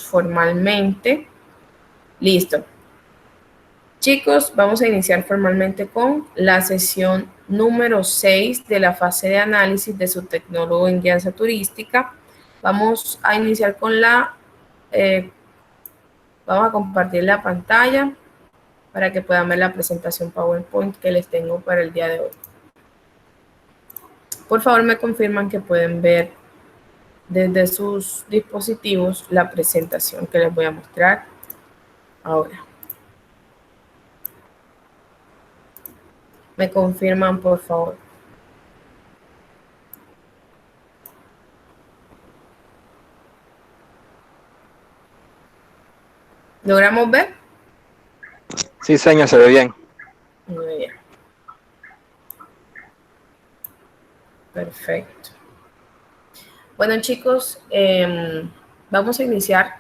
formalmente. Listo. Chicos, vamos a iniciar formalmente con la sesión número 6 de la fase de análisis de su tecnólogo en guianza turística. Vamos a iniciar con vamos a compartir la pantalla para que puedan ver la presentación PowerPoint que les tengo para el día de hoy. Por favor, me confirman que pueden ver desde sus dispositivos la presentación que les voy a mostrar ahora. Me confirman, por favor. ¿Logramos ver? Sí, señor, se ve bien. Muy bien. Perfecto. Bueno, chicos, vamos a iniciar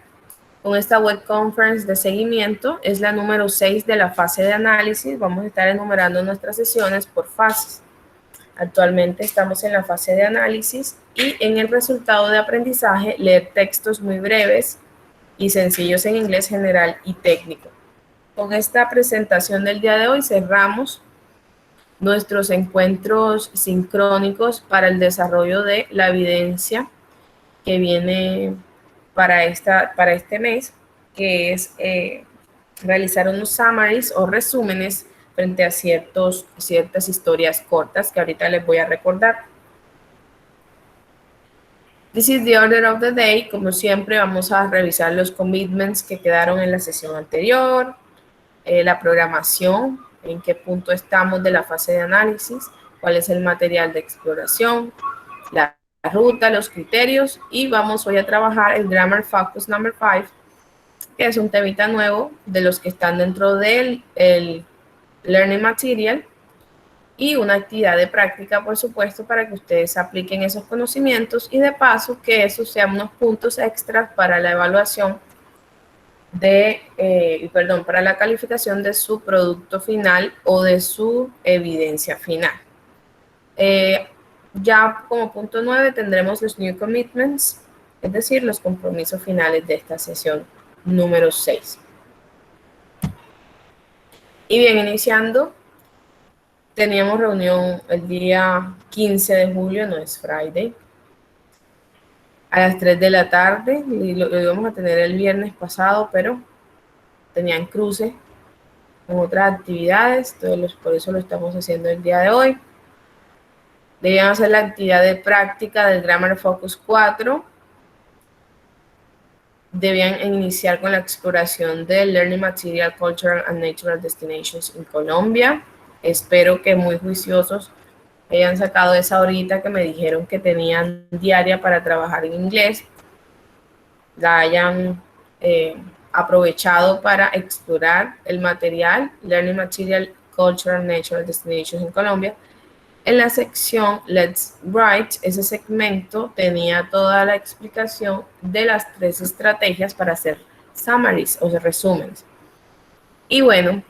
con esta web conference de seguimiento. Es la número 6 de la fase de análisis. Vamos a estar enumerando nuestras sesiones por fases. Actualmente estamos en la fase de análisis y en el resultado de aprendizaje leer textos muy breves y sencillos en inglés general y técnico. Con esta presentación del día de hoy cerramos nuestros encuentros sincrónicos para el desarrollo de la evidencia que viene para este mes, que es realizar unos summaries o resúmenes frente a ciertas historias cortas que ahorita les voy a recordar. This is the order of the day. Como siempre, vamos a revisar los commitments que quedaron en la sesión anterior, la programación, en qué punto estamos de la fase de análisis, cuál es el material de exploración, la ruta, los criterios, y vamos hoy a trabajar el Grammar Focus Number 5, que es un temita nuevo de los que están dentro del Learning Material, y una actividad de práctica, por supuesto, para que ustedes apliquen esos conocimientos y de paso que esos sean unos puntos extras para la evaluación para la calificación de su producto final o de su evidencia final. Ya como punto 9 tendremos los New Commitments, es decir, los compromisos finales de esta sesión número 6. Y bien, iniciando, teníamos reunión el día 15 de julio, no es Friday, a las 3 de la tarde, y lo íbamos a tener el viernes pasado, pero tenían cruce con otras actividades, entonces por eso lo estamos haciendo el día de hoy. Debían hacer la actividad de práctica del Grammar Focus 4. Debían iniciar con la exploración del Learning Material, Cultural and Natural Destinations en Colombia. Espero que muy juiciosos hayan sacado esa horita que me dijeron que tenían diaria para trabajar en inglés. La hayan aprovechado para explorar el material, Learning Material, Cultural and Natural Destinations en Colombia. En la sección Let's Write, ese segmento tenía toda la explicación de las 3 estrategias para hacer summaries o resúmenes. Y bueno,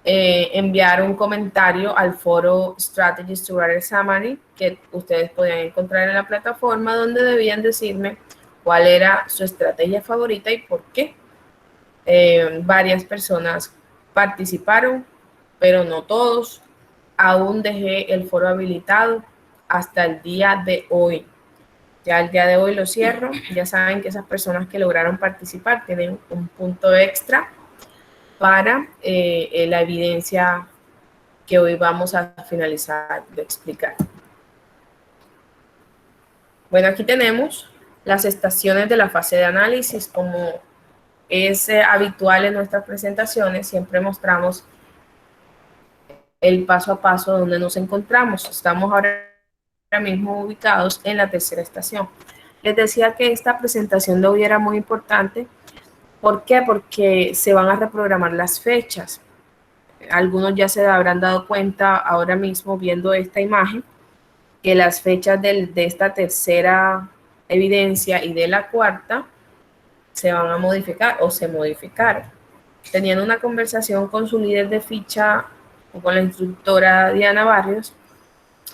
enviar un comentario al foro Strategies to Write a Summary que ustedes podían encontrar en la plataforma, donde debían decirme cuál era su estrategia favorita y por qué. Varias personas participaron, pero no todos. Aún dejé el foro habilitado hasta el día de hoy. Ya el día de hoy lo cierro. Ya saben que esas personas que lograron participar tienen un punto extra para la evidencia que hoy vamos a finalizar de explicar. Bueno, aquí tenemos las estaciones de la fase de análisis. Como es habitual en nuestras presentaciones, siempre mostramos el paso a paso donde nos encontramos. Estamos ahora mismo ubicados en la tercera estación. Les decía que esta presentación de hoy era muy importante. ¿Por qué? Porque se van a reprogramar las fechas. Algunos ya se habrán dado cuenta ahora mismo viendo esta imagen que las fechas de esta tercera evidencia y de la cuarta se van a modificar o se modificaron. Teniendo una conversación con su líder de ficha o con la instructora Diana Barrios,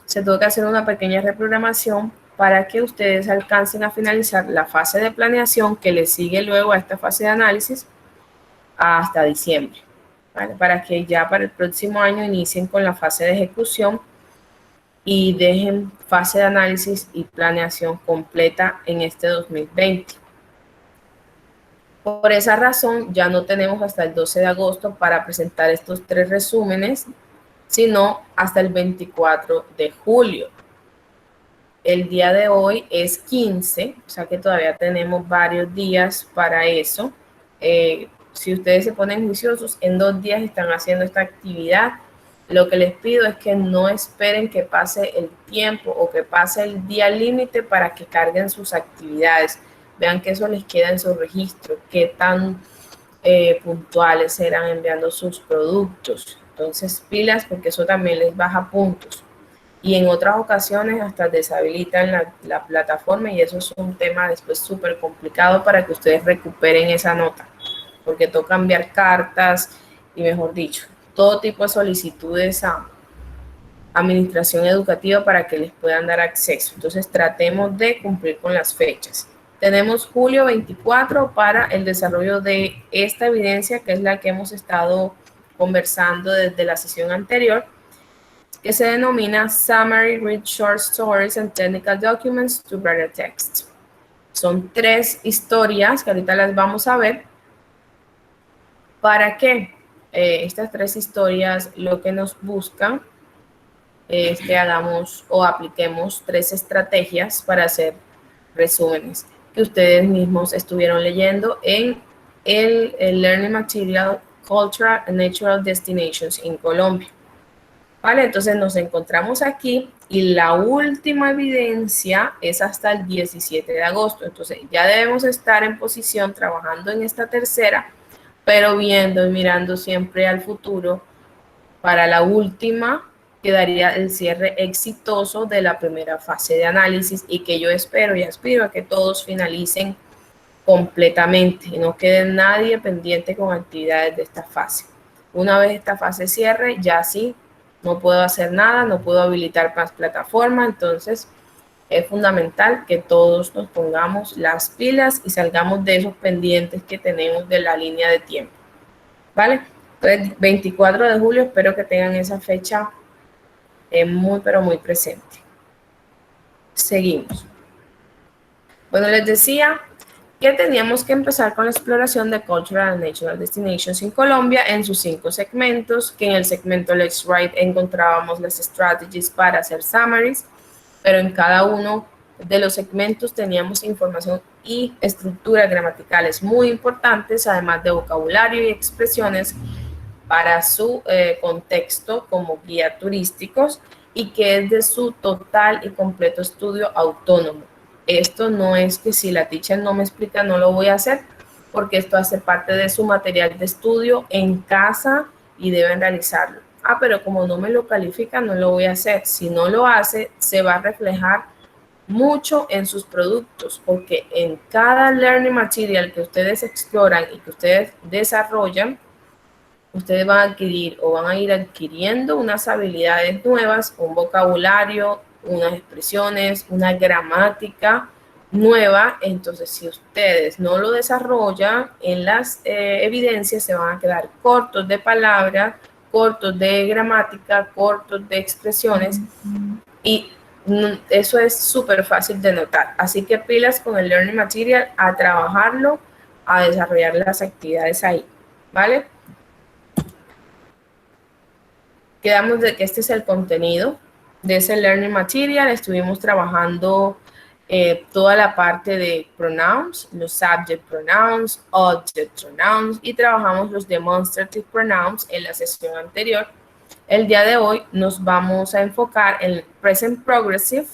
se tuvo que hacer una pequeña reprogramación para que ustedes alcancen a finalizar la fase de planeación que les sigue luego a esta fase de análisis hasta diciembre, ¿vale? Para que ya para el próximo año inicien con la fase de ejecución y dejen fase de análisis y planeación completa en este 2020. Por esa razón, ya no tenemos hasta el 12 de agosto para presentar estos 3 resúmenes, sino hasta el 24 de julio. El día de hoy es 15, o sea que todavía tenemos varios días para eso. Si ustedes se ponen juiciosos, en 2 días están haciendo esta actividad. Lo que les pido es que no esperen que pase el tiempo o que pase el día límite para que carguen sus actividades. Vean que eso les queda en su registro, qué tan puntuales serán enviando sus productos. Entonces, pilas, porque eso también les baja puntos. Y en otras ocasiones hasta deshabilitan la plataforma y eso es un tema después súper complicado para que ustedes recuperen esa nota, porque toca enviar cartas y, mejor dicho, todo tipo de solicitudes a administración educativa para que les puedan dar acceso. Entonces tratemos de cumplir con las fechas. Tenemos julio 24 para el desarrollo de esta evidencia, que es la que hemos estado conversando desde la sesión anterior, que se denomina Summary, Read Short Stories and Technical Documents to Write a Text. Son 3 historias que ahorita las vamos a ver. ¿Para qué? Estas 3 historias lo que nos buscan es que hagamos o apliquemos 3 estrategias para hacer resúmenes que ustedes mismos estuvieron leyendo en el Learning Material Cultural and Natural Destinations en Colombia. ¿Vale? Entonces nos encontramos aquí y la última evidencia es hasta el 17 de agosto. Entonces ya debemos estar en posición trabajando en esta tercera, pero viendo y mirando siempre al futuro. Para la última quedaría el cierre exitoso de la primera fase de análisis y que yo espero y aspiro a que todos finalicen completamente y no quede nadie pendiente con actividades de esta fase. Una vez esta fase cierre, ya sí, no puedo hacer nada, no puedo habilitar más plataforma, entonces es fundamental que todos nos pongamos las pilas y salgamos de esos pendientes que tenemos de la línea de tiempo, ¿vale? Entonces, 24 de julio, espero que tengan esa fecha muy, pero muy presente. Seguimos. Bueno, les decía que teníamos que empezar con la exploración de Cultural and Natural Destinations en Colombia en sus 5 segmentos, que en el segmento Let's Write encontrábamos las strategies para hacer summaries, pero en cada uno de los segmentos teníamos información y estructuras gramaticales muy importantes, además de vocabulario y expresiones para su contexto como guía turísticos y que es de su total y completo estudio autónomo. Esto no es que si la teacher no me explica no lo voy a hacer, porque esto hace parte de su material de estudio en casa y deben realizarlo. Ah, pero como no me lo califica no lo voy a hacer. Si no lo hace, se va a reflejar mucho en sus productos, porque en cada learning material que ustedes exploran y que ustedes desarrollan, ustedes van a adquirir o van a ir adquiriendo unas habilidades nuevas, un vocabulario, unas expresiones, una gramática nueva. Entonces, si ustedes no lo desarrollan en las evidencias, se van a quedar cortos de palabras, cortos de gramática, cortos de expresiones y eso es súper fácil de notar. Así que pilas con el Learning Material a trabajarlo, a desarrollar las actividades ahí, ¿vale? Quedamos de que este es el contenido de ese Learning Material. Estuvimos trabajando toda la parte de pronouns, los subject pronouns, object pronouns y trabajamos los demonstrative pronouns en la sesión anterior. El día de hoy nos vamos a enfocar en el present progressive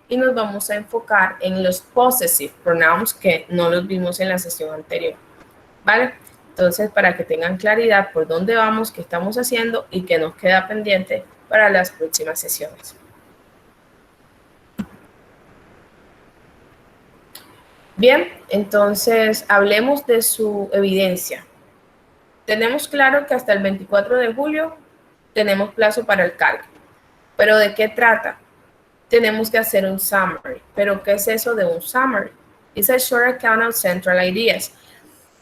y nos vamos a enfocar en los possessive pronouns que no los vimos en la sesión anterior, ¿vale? Entonces, para que tengan claridad por dónde vamos, qué estamos haciendo y qué nos queda pendiente para las próximas sesiones. Bien, entonces hablemos de su evidencia. Tenemos claro que hasta el 24 de julio tenemos plazo para el cargo. ¿Pero de qué trata? tenemos que hacer un summary. ¿Pero qué es eso de un summary? It's a short account of central ideas.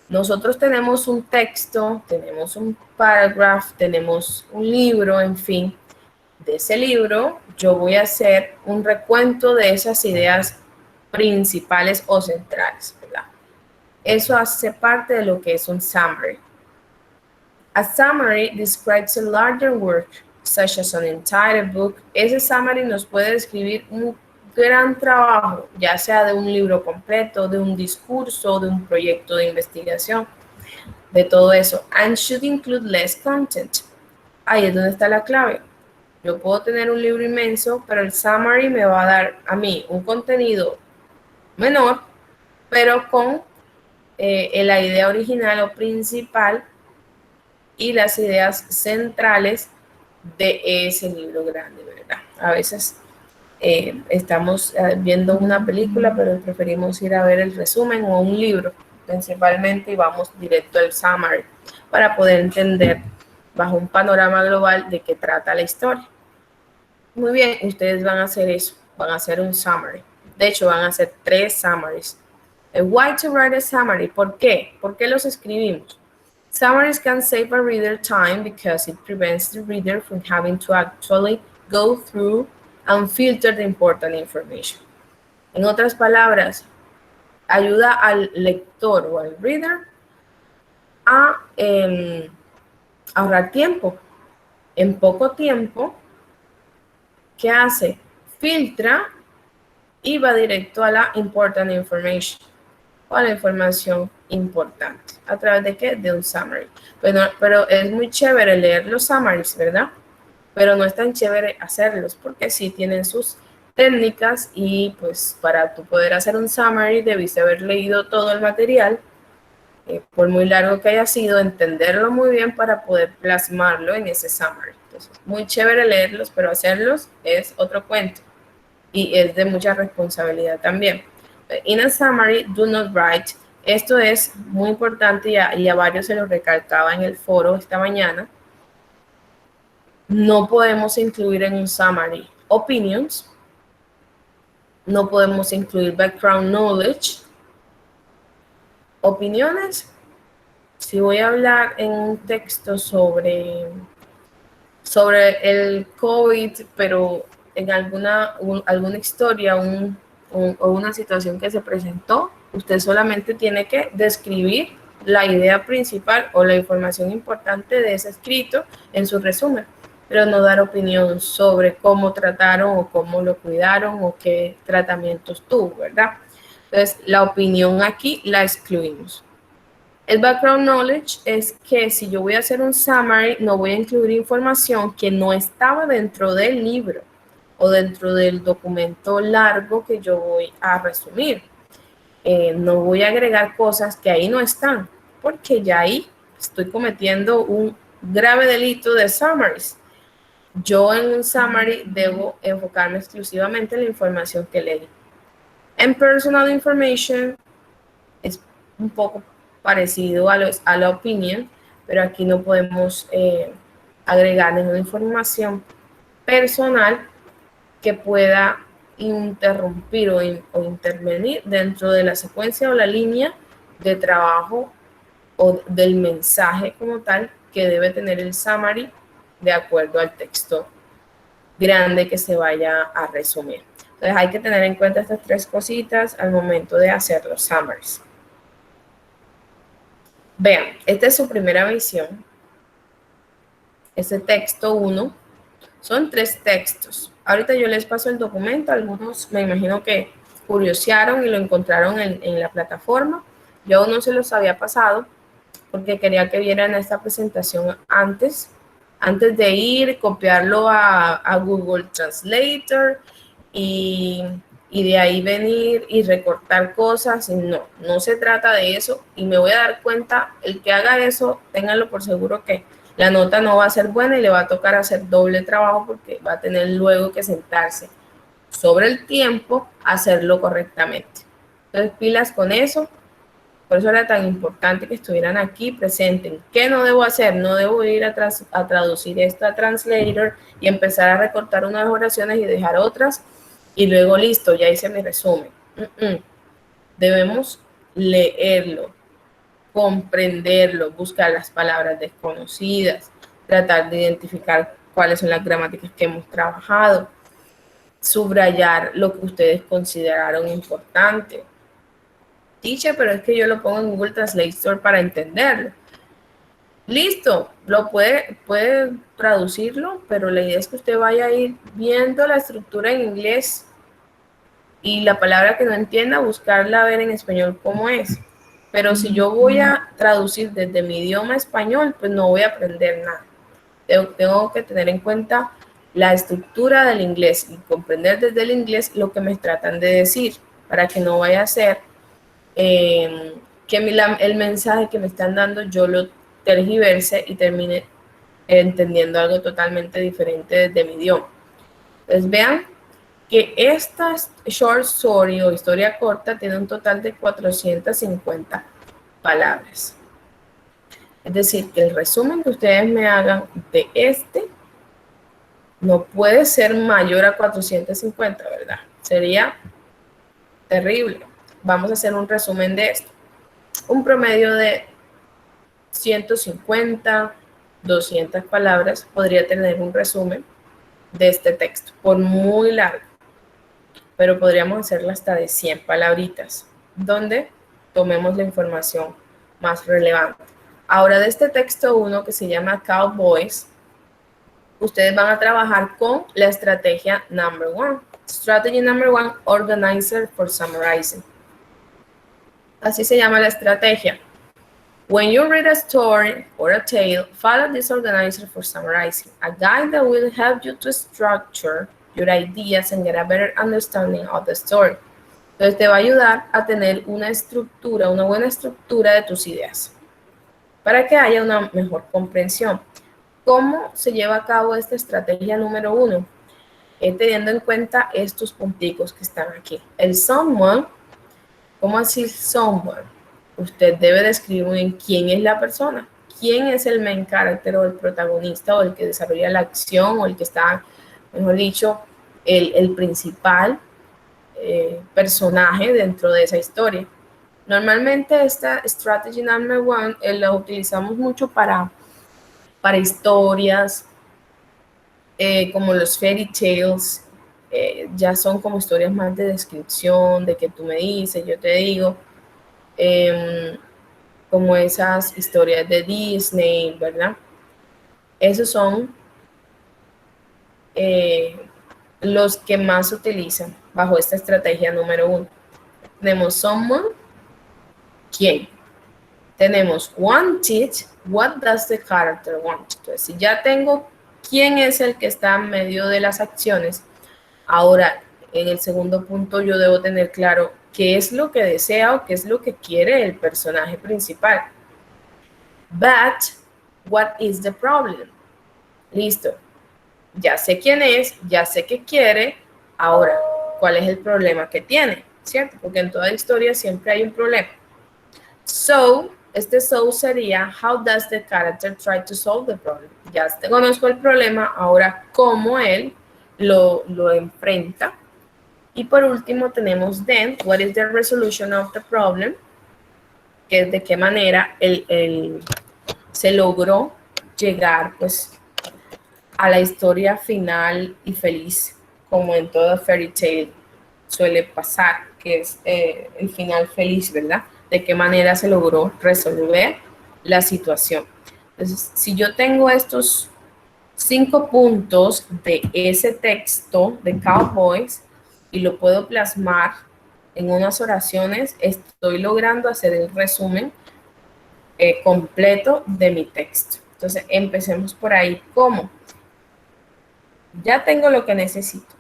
Nosotros tenemos un texto, tenemos un paragraph, tenemos un libro, en fin. De ese libro yo voy a hacer un recuento de esas ideas principales o centrales, ¿verdad? Eso hace parte de lo que es un summary. A summary describes a larger work, such as an entire book. Ese summary nos puede describir un gran trabajo, ya sea de un libro completo, de un discurso, de un proyecto de investigación, de todo eso. And should include less content. Ahí es donde está la clave. Yo puedo tener un libro inmenso, pero el summary me va a dar a mí un contenido menor, pero con la idea original o principal y las ideas centrales de ese libro grande, ¿verdad? A veces estamos viendo una película, pero preferimos ir a ver el resumen o un libro principalmente y vamos directo al summary para poder entender bajo un panorama global de qué trata la historia. Muy bien, ustedes van a hacer eso, van a hacer un summary. De hecho, van a hacer 3 summaries. Why to write a summary? ¿Por qué? ¿Por qué los escribimos? Summaries can save a reader time because it prevents the reader from having to actually go through and filter the important information. En otras palabras, ayuda al lector o al reader a ahorrar tiempo. En poco tiempo, ¿qué hace? Filtra y va directo a la important information o a la información importante. ¿A través de qué? De un summary. Pero es muy chévere leer los summaries, ¿verdad? Pero no es tan chévere hacerlos porque sí tienen sus técnicas y pues para tú poder hacer un summary debiste haber leído todo el material, por muy largo que haya sido, entenderlo muy bien para poder plasmarlo en ese summary. Entonces, muy chévere leerlos, pero hacerlos es otro cuento y es de mucha responsabilidad también. In a summary, do not write. Esto es muy importante y a varios se lo recalcaba en el foro esta mañana. No podemos incluir en un summary opinions, no podemos incluir background knowledge, opiniones. Si voy a hablar en un texto sobre el COVID, pero en alguna historia o una situación que se presentó, usted solamente tiene que describir la idea principal o la información importante de ese escrito en su resumen, pero no dar opinión sobre cómo trataron o cómo lo cuidaron o qué tratamientos tuvo, ¿verdad? Entonces, la opinión aquí la excluimos. El background knowledge es que si yo voy a hacer un summary, no voy a incluir información que no estaba dentro del libro o dentro del documento largo que yo voy a resumir. No voy a agregar cosas que ahí no están, porque ya ahí estoy cometiendo un grave delito de summaries. Yo en un summary debo enfocarme exclusivamente en la información que leí. En personal information es un poco parecido a la opinión, pero aquí no podemos agregar ninguna información personal que pueda interrumpir o intervenir dentro de la secuencia o la línea de trabajo o del mensaje como tal que debe tener el summary de acuerdo al texto grande que se vaya a resumir. Entonces hay que tener en cuenta estas 3 cositas al momento de hacer los summaries. Vean, esta es su primera visión. Este texto 1. Son 3 textos. Ahorita yo les paso el documento. Algunos me imagino que curiosearon y lo encontraron en la plataforma. Yo no se los había pasado porque quería que vieran esta presentación antes de ir, copiarlo a Google Translator y de ahí venir y recortar cosas. No se trata de eso y me voy a dar cuenta, el que haga eso, ténganlo por seguro que la nota no va a ser buena y le va a tocar hacer doble trabajo porque va a tener luego que sentarse sobre el tiempo a hacerlo correctamente. Entonces, pilas con eso. Por eso era tan importante que estuvieran aquí presentes. ¿Qué no debo hacer? No debo ir a traducir esto a Translator y empezar a recortar unas oraciones y dejar otras y luego listo, ya hice mi resumen. Debemos leerlo, comprenderlo, buscar las palabras desconocidas, tratar de identificar cuáles son las gramáticas que hemos trabajado, subrayar lo que ustedes consideraron importante. Teacher, pero es que yo lo pongo en Google Translate Store para entenderlo. Listo, lo puede traducirlo, pero la idea es que usted vaya a ir viendo la estructura en inglés y la palabra que no entienda, buscarla a ver en español cómo es. Pero si yo voy a traducir desde mi idioma español, pues no voy a aprender nada. Tengo que tener en cuenta la estructura del inglés y comprender desde el inglés lo que me tratan de decir, para que no vaya a ser que el mensaje que me están dando yo lo tergiverse y termine entendiendo algo totalmente diferente desde mi idioma. Entonces vean que esta short story o historia corta tiene un total de 450 palabras. Es decir, que el resumen que ustedes me hagan de no puede ser mayor a 450, ¿verdad? Sería terrible. Vamos a hacer un resumen de esto. Un promedio de 150, 200 palabras podría tener un resumen de este texto, por muy largo, pero podríamos hacerlo hasta de 100 palabritas, donde tomemos la información más relevante. Ahora, de este texto 1 que se llama Cowboys, ustedes van a trabajar con la estrategia number 1. Strategy number 1, organizer for summarizing. Así se llama la estrategia. When you read a story or a tale, follow this organizer for summarizing, a guide that will help you to structure your ideas and get a better understanding of the story. Entonces te va a ayudar a tener una estructura, una buena estructura de tus ideas, para que haya una mejor comprensión. ¿Cómo se lleva a cabo esta estrategia número 1? Teniendo en cuenta estos punticos que están aquí. El someone, ¿cómo así someone? Usted debe describir muy bien quién es la persona, quién es el main character o el protagonista o el que desarrolla la acción o el que está, mejor dicho, el principal personaje dentro de esa historia. Normalmente esta strategy number 1 la utilizamos mucho para historias como los fairy tales, ya son como historias más de descripción, de que tú me dices, yo te digo. Como esas historias de Disney, ¿verdad? Esos son los que más se utilizan bajo esta estrategia número 1. Tenemos someone, ¿quién? Tenemos wanted, what does the character want? Entonces, si ya tengo quién es el que está en medio de las acciones, ahora en el segundo punto yo debo tener claro qué es lo que desea o qué es lo que quiere el personaje principal. But, what is the problem? Listo. Ya sé quién es, ya sé qué quiere. Ahora, ¿cuál es el problema que tiene? ¿Cierto? Porque en toda historia siempre hay un problema. So, este so sería, how does the character try to solve the problem? Ya conozco el problema, ahora cómo él lo enfrenta. Y por último tenemos then, what is the resolution of the problem? Que es de qué manera se logró llegar pues a la historia final y feliz, como en toda fairy tale suele pasar, que es el final feliz, ¿verdad? De qué manera se logró resolver la situación. Entonces, si yo tengo estos 5 puntos de ese texto de Cowboys y lo puedo plasmar en unas oraciones, estoy logrando hacer el resumen completo de mi texto. Entonces, empecemos por ahí. ¿Cómo? Ya tengo lo que necesito.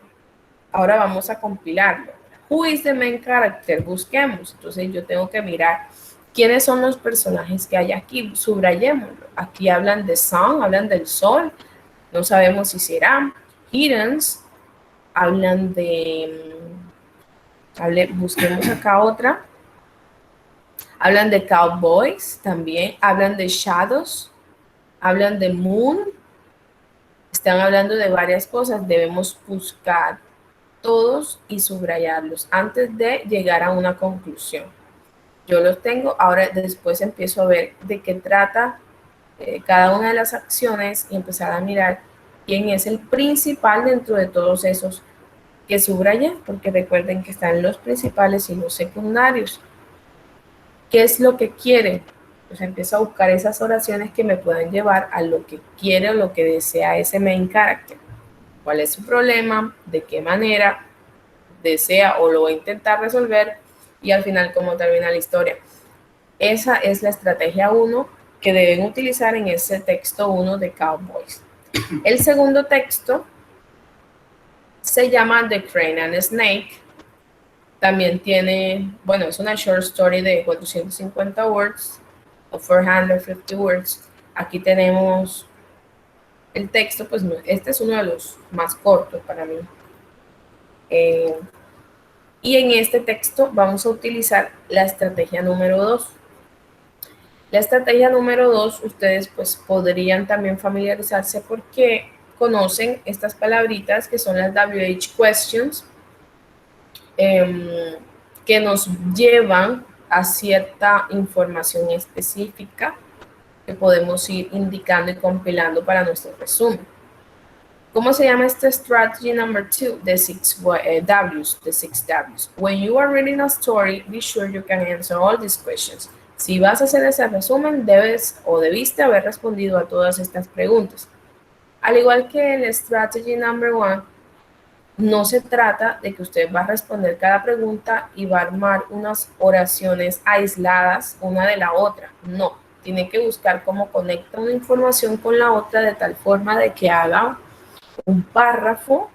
Ahora vamos a compilarlo. Who is the main character? Busquemos. Entonces, yo tengo que mirar quiénes son los personajes que hay aquí. Subrayémoslo. Aquí hablan de sun, hablan del sol. No sabemos si serán heathens. Hablan de... busquemos acá otra. Hablan de cowboys también. Hablan de shadows. Hablan de moon. Están hablando de varias cosas. Debemos buscar todos y subrayarlos antes de llegar a una conclusión. Yo los tengo, ahora después empiezo a ver de qué trata cada una de las acciones y empezar a mirar quién es el principal dentro de todos esos que subrayé, porque recuerden que están los principales y los secundarios. ¿Qué es lo que quiere? Pues empiezo a buscar esas oraciones que me puedan llevar a lo que quiere o lo que desea ese main character. ¿Cuál es su problema? ¿De qué manera desea o lo va a intentar resolver? Y al final, ¿cómo termina la historia? Esa es la estrategia 1 que deben utilizar en ese texto 1 de Cowboys. El segundo texto se llama The Crane and Snake. También tiene, bueno, es una short story de 450 words o 450 words. Aquí tenemos el texto, pues este es uno de los más cortos para mí. Y en este texto vamos a utilizar la estrategia número 2. La estrategia número 2, ustedes pues podrían también familiarizarse porque conocen estas palabritas que son las WH questions, que nos llevan a cierta información específica que podemos ir indicando y compilando para nuestro resumen. ¿Cómo se llama este strategy number 2? The 6 W's, the 6 W's. When you are reading a story, be sure you can answer all these questions. Si vas a hacer ese resumen, debes o debiste haber respondido a todas estas preguntas. Al igual que el strategy number 1, no se trata de que usted va a responder cada pregunta y va a armar unas oraciones aisladas una de la otra. No, tiene que buscar cómo conecta una información con la otra de tal forma de que haga un párrafo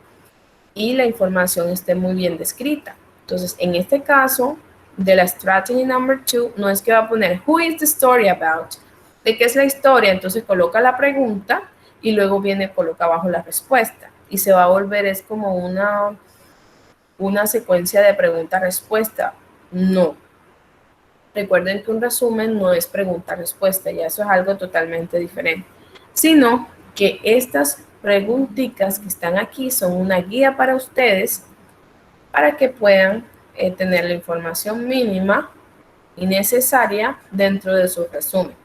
y la información esté muy bien descrita. Entonces, en este caso de la strategy number 2, no es que va a poner who is the story about, de qué es la historia, entonces coloca la pregunta y luego coloca abajo la respuesta y se va a volver, es como una secuencia de pregunta-respuesta. No. Recuerden que un resumen no es pregunta-respuesta, ya eso es algo totalmente diferente, sino que estas preguntitas que están aquí son una guía para ustedes para que puedan tener la información mínima y necesaria dentro de su resumen.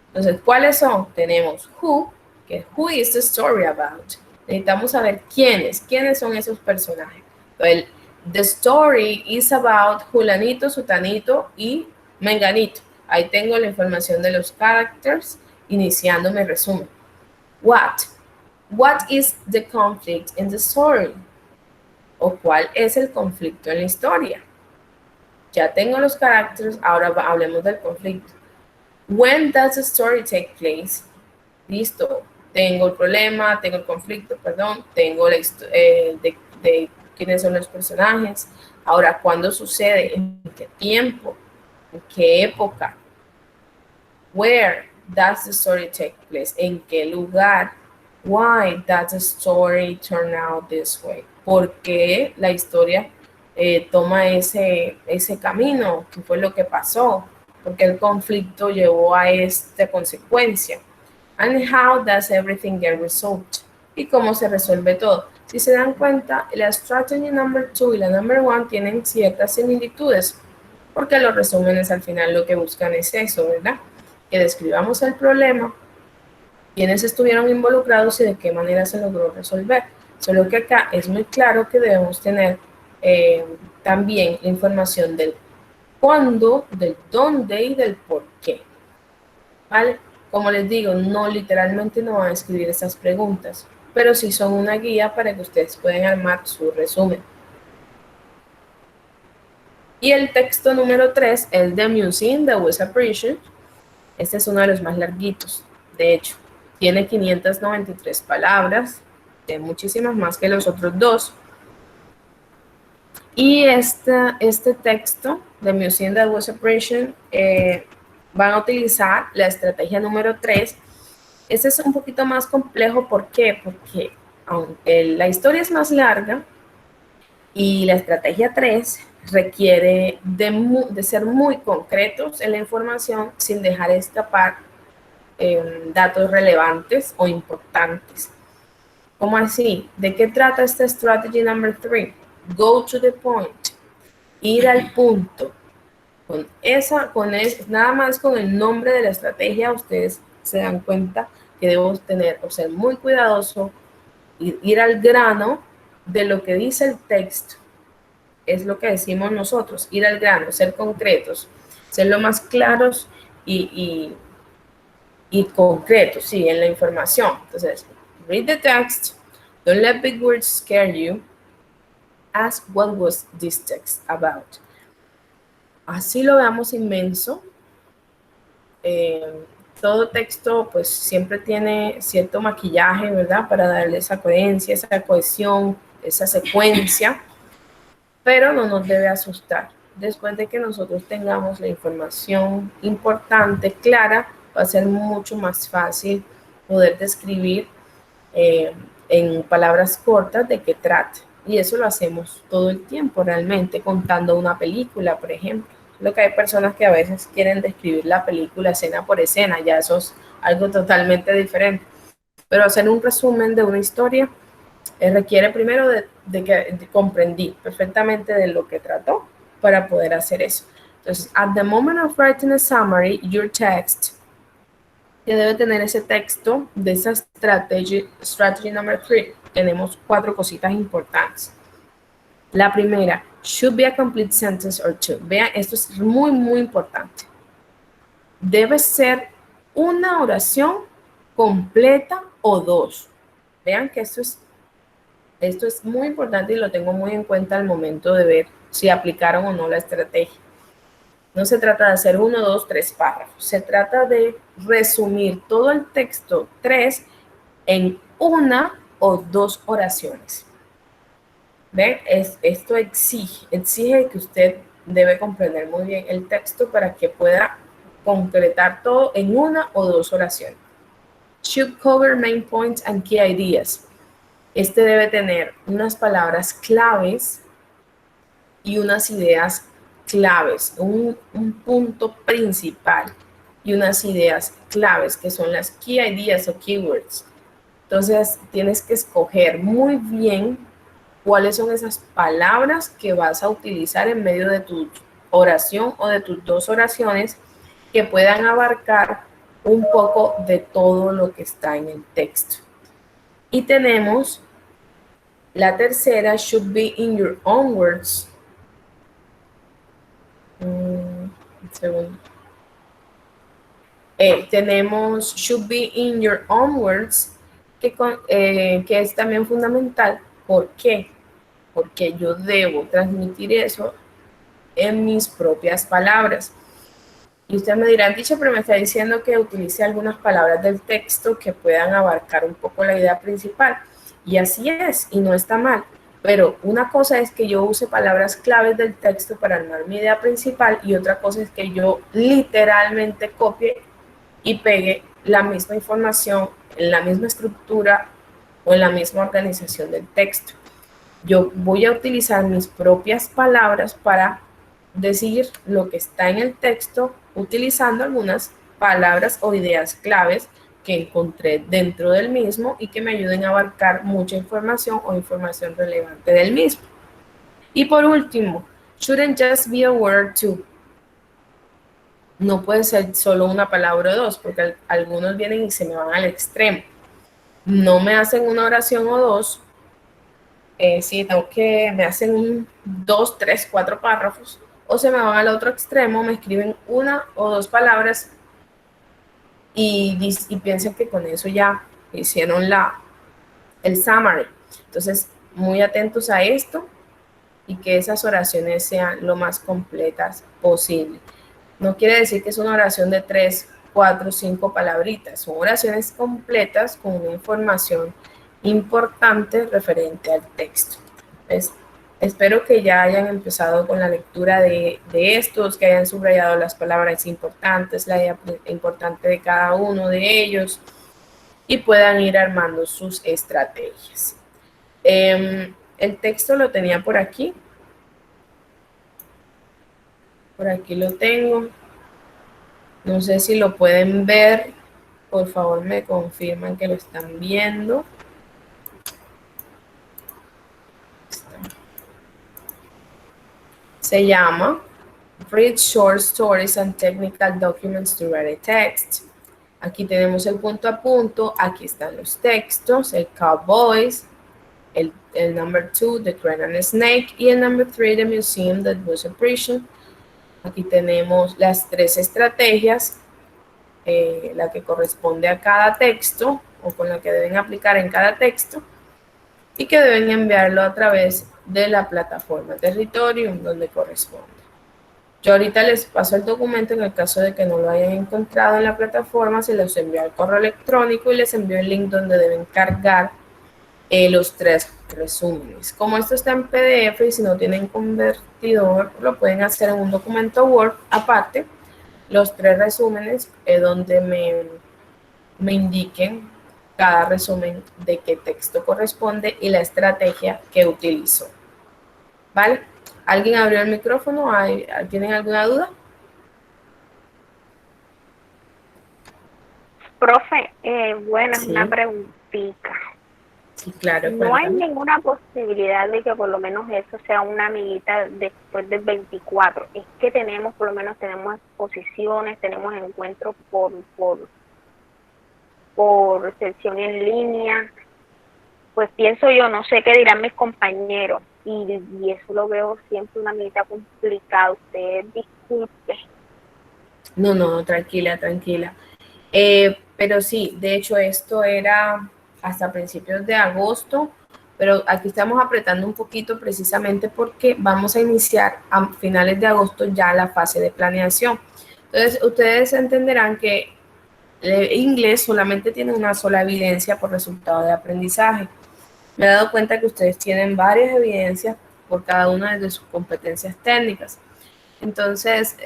Entonces, ¿cuáles son? Tenemos who, que es who is the story about. Necesitamos saber quiénes son esos personajes. Entonces, the story is about Julanito, Sutanito y Menganito. Ahí tengo la información de los characters iniciando mi resumen. What is the conflict in the story? ¿O cuál es el conflicto en la historia? Ya tengo los characters, ahora hablemos del conflicto. When does the story take place? Listo, tengo el problema, tengo el conflicto, perdón, tengo de quiénes son los personajes. Ahora, ¿cuándo sucede? ¿En qué tiempo? ¿En qué época? Where does the story take place? ¿En qué lugar? Why does the story turn out this way? ¿Por qué la historia toma ese camino? ¿Qué fue lo que pasó? ¿Por qué el conflicto llevó a esta consecuencia? And how does everything get resolved? ¿Y cómo se resuelve todo? Si se dan cuenta, la strategy number 2 y la number 1 tienen ciertas similitudes, porque los resúmenes al final lo que buscan es eso, ¿verdad? Que describamos el problema, quiénes estuvieron involucrados y de qué manera se logró resolver. Solo que acá es muy claro que debemos tener también la información del cuándo, del dónde y del por qué. ¿Vale? Como les digo, no literalmente no van a escribir estas preguntas, pero sí son una guía para que ustedes puedan armar su resumen. Y el texto número 3 es The Museum de West Appreciation. Este es uno de los más larguitos, de hecho. Tiene 593 palabras, muchísimas más que los otros dos. Y este texto de Museum de West Appreciation van a utilizar la estrategia número 3. Este es un poquito más complejo, ¿por qué? Porque aunque la historia es más larga y la estrategia 3 requiere de ser muy concretos en la información sin dejar escapar datos relevantes o importantes. ¿Cómo así? ¿De qué trata esta strategy number 3? Go to the point. Ir al punto. Nada más con el nombre de la estrategia, ustedes se dan cuenta que debo tener o ser muy cuidadoso, ir al grano de lo que dice el texto. Es lo que decimos nosotros, ir al grano, ser concretos, ser lo más claros y concretos, sí, en la información. Entonces, read the text, don't let big words scare you, ask what was this text about. Así lo veamos inmenso. Todo texto pues siempre tiene cierto maquillaje, ¿verdad? Para darle esa coherencia, esa cohesión, esa secuencia, pero no nos debe asustar. Después de que nosotros tengamos la información importante, clara, va a ser mucho más fácil poder describir en palabras cortas de qué trata. Y eso lo hacemos todo el tiempo realmente, contando una película, por ejemplo. Lo que hay personas que a veces quieren describir la película escena por escena, ya eso es algo totalmente diferente. Pero hacer un resumen de una historia requiere primero de que comprendí perfectamente de lo que trató para poder hacer eso. Entonces, at the moment of writing a summary, your text, que debe tener ese texto de esa strategy number 3, tenemos 4 cositas importantes. La primera, should be a complete sentence or two. Vean, esto es muy, muy importante. Debe ser una oración completa o 2. Vean que esto es muy importante y lo tengo muy en cuenta al momento de ver si aplicaron o no la estrategia. No se trata de hacer 1, 2, 3 párrafos. Se trata de resumir todo el texto 3 en 1 o 2 oraciones. ¿Ven? Esto exige que usted debe comprender muy bien el texto para que pueda concretar todo en 1 o 2 oraciones. Should cover main points and key ideas. Este debe tener unas palabras claves y unas ideas claves, un punto principal y unas ideas claves que son las key ideas o keywords. Entonces tienes que escoger muy bien cuáles son esas palabras que vas a utilizar en medio de tu oración o de tus 2 oraciones que puedan abarcar un poco de todo lo que está en el texto. Y tenemos la tercera, should be in your own words. Un segundo. Tenemos should be in your own words, que es también fundamental. ¿Por qué? Porque yo debo transmitir eso en mis propias palabras. Y ustedes me dirán, dicho, pero me está diciendo que utilice algunas palabras del texto que puedan abarcar un poco la idea principal. Y así es, y no está mal. Pero una cosa es que yo use palabras claves del texto para armar mi idea principal y otra cosa es que yo literalmente copie y pegue la misma información en la misma estructura o en la misma organización del texto. Yo voy a utilizar mis propias palabras para decir lo que está en el texto utilizando algunas palabras o ideas claves que encontré dentro del mismo y que me ayuden a abarcar mucha información o información relevante del mismo. Y por último, shouldn't just be a word too. No puede ser solo una palabra o 2, porque algunos vienen y se me van al extremo. No me hacen una oración o 2. Si tengo que, me hacen 2, 3, 4 párrafos, o se me van al otro extremo, me escriben 1 o 2 palabras y piensan que con eso ya hicieron el summary. Entonces, muy atentos a esto y que esas oraciones sean lo más completas posible. No quiere decir que es una oración de 3, 4, 5 palabritas. Son oraciones completas con una información importante referente al texto. Entonces, espero que ya hayan empezado con la lectura de estos, que hayan subrayado las palabras importantes, la idea importante de cada uno de ellos y puedan ir armando sus estrategias. El texto lo tenía por aquí. Por aquí lo tengo. No sé si lo pueden ver. Por favor, me confirman que lo están viendo. se llama Read Short Stories and Technical Documents to Write a Text. Aquí tenemos el punto a punto, aquí están los textos, el Cowboys, el number 2, The Crane and Snake, y el number 3, The Museum That Was a Prison. Aquí tenemos las 3 estrategias, la que corresponde a cada texto, o con la que deben aplicar en cada texto, y que deben enviarlo a través de la plataforma Territorium donde corresponde. Yo ahorita les paso el documento en el caso de que no lo hayan encontrado en la plataforma, se los envío al correo electrónico y les envío el link donde deben cargar los 3 resúmenes. Como esto está en PDF y si no tienen convertidor, lo pueden hacer en un documento Word aparte, los 3 resúmenes donde me indiquen cada resumen de qué texto corresponde y la estrategia que utilizo. ¿Vale? ¿Alguien abrió el micrófono? ¿Tienen alguna duda? Profe, bueno, Sí. una preguntita. Sí, claro. No hay cuéntame. ninguna posibilidad de que por lo menos eso sea una amiguita después del 24. Es que tenemos, por lo menos tenemos exposiciones, tenemos encuentros por sesión en línea. Pues pienso yo, no sé qué dirán mis compañeros. Y eso lo veo siempre una amiguita complicada. Usted disculpe. No, tranquila. Pero sí, de hecho esto era hasta principios de agosto, pero aquí estamos apretando un poquito precisamente porque vamos a iniciar a finales de agosto ya la fase de planeación. Entonces, ustedes entenderán que el inglés solamente tiene una sola evidencia por resultado de aprendizaje. Me he dado cuenta que ustedes tienen varias evidencias por cada una de sus competencias técnicas. Entonces,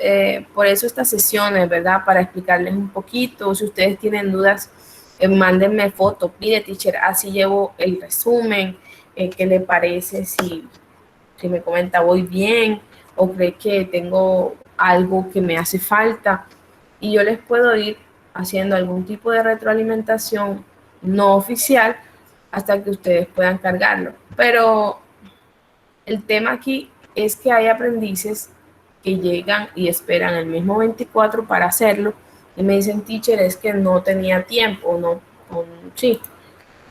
por eso estas sesiones, ¿verdad? Para explicarles un poquito. Si ustedes tienen dudas, mándenme fotos. Mire, teacher, así llevo el resumen. ¿Qué le parece si me comenta voy bien o cree que tengo algo que me hace falta? Y yo les puedo ir haciendo algún tipo de retroalimentación no oficial hasta que ustedes puedan cargarlo. Pero el tema aquí es que hay aprendices que llegan y esperan el mismo 24 para hacerlo y me dicen, teacher, es que no tenía tiempo, sí.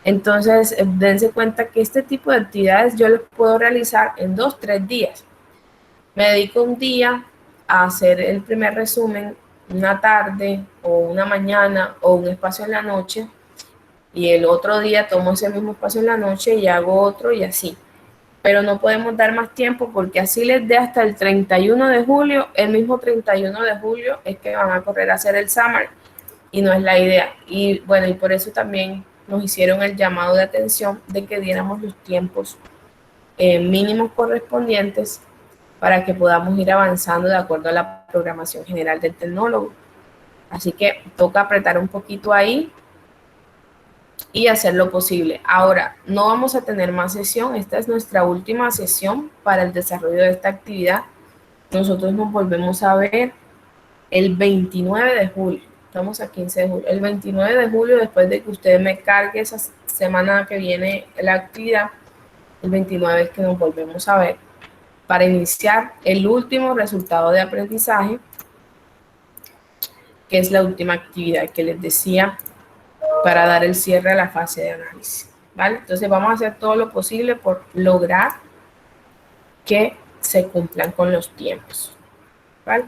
Entonces, dense cuenta que este tipo de actividades yo las puedo realizar en 2-3 días. Me dedico un día a hacer el primer resumen, una tarde o una mañana o un espacio en la noche, y el otro día tomo ese mismo espacio en la noche y hago otro y así. Pero no podemos dar más tiempo porque así les dé hasta el 31 de julio, el mismo 31 de julio es que van a correr a hacer el summer y no es la idea. Y bueno, y por eso también nos hicieron el llamado de atención de que diéramos los tiempos mínimos correspondientes para que podamos ir avanzando de acuerdo a la programación general del tecnólogo. Así que toca apretar un poquito ahí y hacer lo posible. Ahora, no vamos a tener más sesión. Esta es nuestra última sesión para el desarrollo de esta actividad. Nosotros nos volvemos a ver el 29 de julio. Estamos a 15 de julio. El 29 de julio, después de que usted me cargue esa semana que viene la actividad, el 29 es que nos volvemos a ver para iniciar el último resultado de aprendizaje, que es la última actividad que les decía para dar el cierre a la fase de análisis, ¿vale? Entonces vamos a hacer todo lo posible por lograr que se cumplan con los tiempos, ¿vale?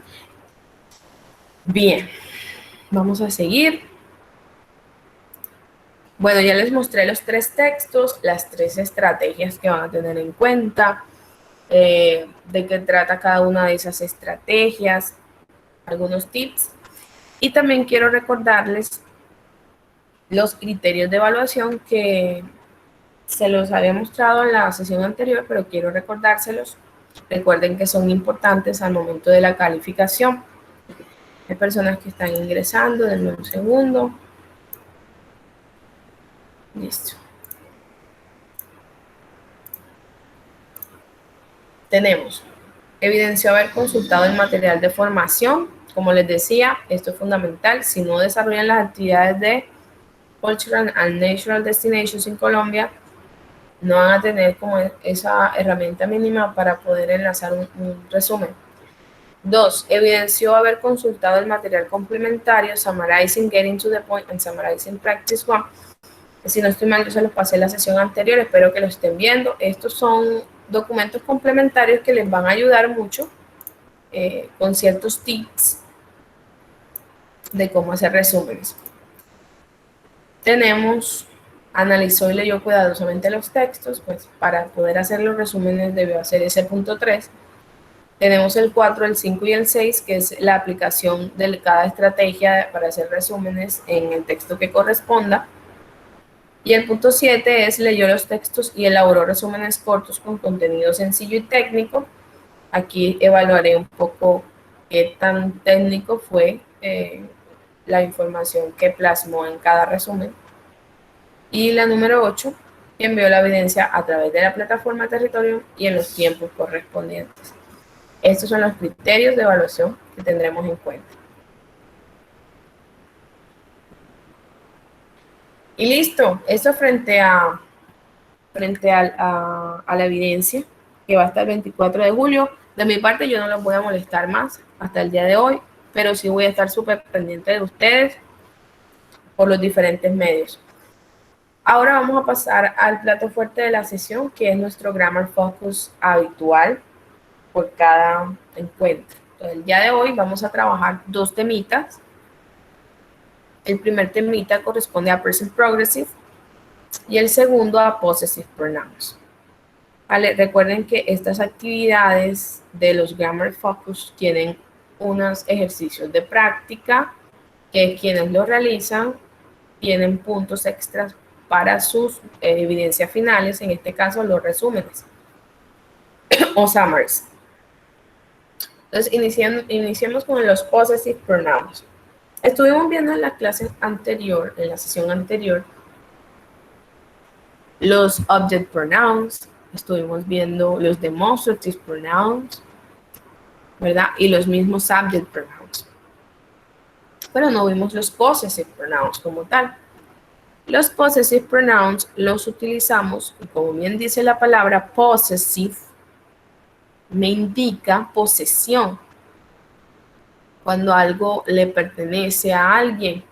Bien, vamos a seguir. Bueno, ya les mostré los 3 textos, las 3 estrategias que van a tener en cuenta, de qué trata cada una de esas estrategias, algunos tips. Y también quiero recordarles los criterios de evaluación que se los había mostrado en la sesión anterior, pero quiero recordárselos. Recuerden que son importantes al momento de la calificación. Hay personas que están ingresando, denme un segundo. Listo. Tenemos, evidenció haber consultado el material de formación. Como les decía, esto es fundamental. Si no desarrollan las actividades de Cultural and Natural Destinations en Colombia, no van a tener como esa herramienta mínima para poder enlazar un resumen. 2. Evidenció haber consultado el material complementario Summarizing Getting to the Point and Summarizing Practice 1. Si no estoy mal, yo se los pasé en la sesión anterior, espero que lo estén viendo. Estos son documentos complementarios que les van a ayudar mucho con ciertos tips de cómo hacer resúmenes. Tenemos, analizó y leyó cuidadosamente los textos, pues para poder hacer los resúmenes debió hacer ese punto 3. Tenemos el 4, el 5 y el 6, que es la aplicación de cada estrategia para hacer resúmenes en el texto que corresponda. Y el punto 7 es leyó los textos y elaboró resúmenes cortos con contenido sencillo y técnico. Aquí evaluaré un poco qué tan técnico fue la información que plasmó en cada resumen. Y la número 8, envió la evidencia a través de la plataforma Territorium y en los tiempos correspondientes. Estos son los criterios de evaluación que tendremos en cuenta. Y listo, esto frente a la evidencia que va hasta el 24 de julio. De mi parte yo no los voy a molestar más hasta el día de hoy, pero sí voy a estar súper pendiente de ustedes por los diferentes medios. Ahora vamos a pasar al plato fuerte de la sesión, que es nuestro Grammar Focus habitual por cada encuentro. Entonces, el día de hoy vamos a trabajar 2 temitas. El primer temita corresponde a Present Progressive y el segundo a Possessive Pronouns. Vale, recuerden que estas actividades de los Grammar Focus tienen unos ejercicios de práctica que quienes lo realizan tienen puntos extras para sus evidencias finales, en este caso los resúmenes o summaries. Entonces, iniciemos con los Possessive Pronouns. Estuvimos viendo en la clase anterior, en la sesión anterior, los Object Pronouns, estuvimos viendo los Demonstrative Pronouns, ¿verdad? Y los mismos Subject Pronouns. Pero no vimos los Possessive Pronouns como tal. Los Possessive Pronouns los utilizamos, y como bien dice la palabra possessive, me indica posesión. Cuando algo le pertenece a alguien.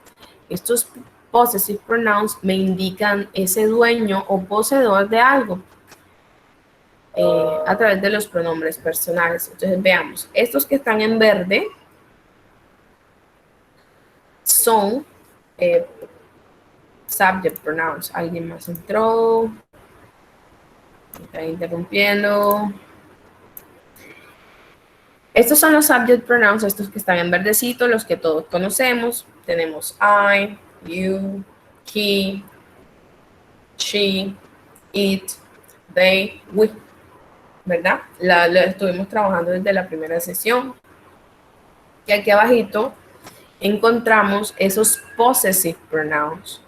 Estos Possessive Pronouns me indican ese dueño o poseedor de algo a través de los pronombres personales. Entonces veamos, estos que están en verde son Subject Pronouns. ¿Alguien más entró? Me está interrumpiendo. Estos son los Subject Pronouns, estos que están en verdecito, los que todos conocemos. Tenemos I, you, he, she, it, they, we, ¿verdad? Lo estuvimos trabajando desde la primera sesión. Y aquí abajito encontramos esos Possessive Pronouns.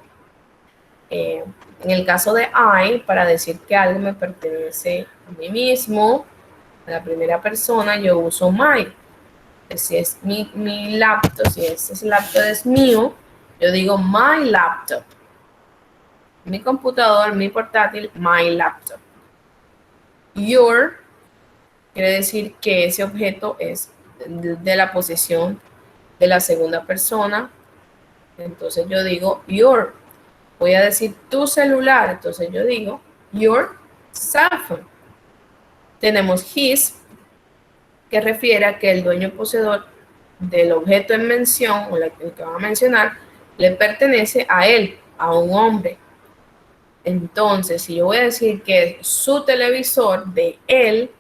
En el caso de I, para decir que algo me pertenece a mí mismo, a la primera persona, yo uso my. Si es mi laptop, si ese laptop es mío, yo digo my laptop. Mi computador, mi portátil, my laptop. Your quiere decir que ese objeto es de la posesión de la segunda persona. Entonces yo digo your. Voy a decir tu celular, entonces yo digo your cell phone. Tenemos his, que refiere a que el dueño poseedor del objeto en mención, o el que van a mencionar, le pertenece a él, a un hombre. Entonces, si yo voy a decir que su televisor de él,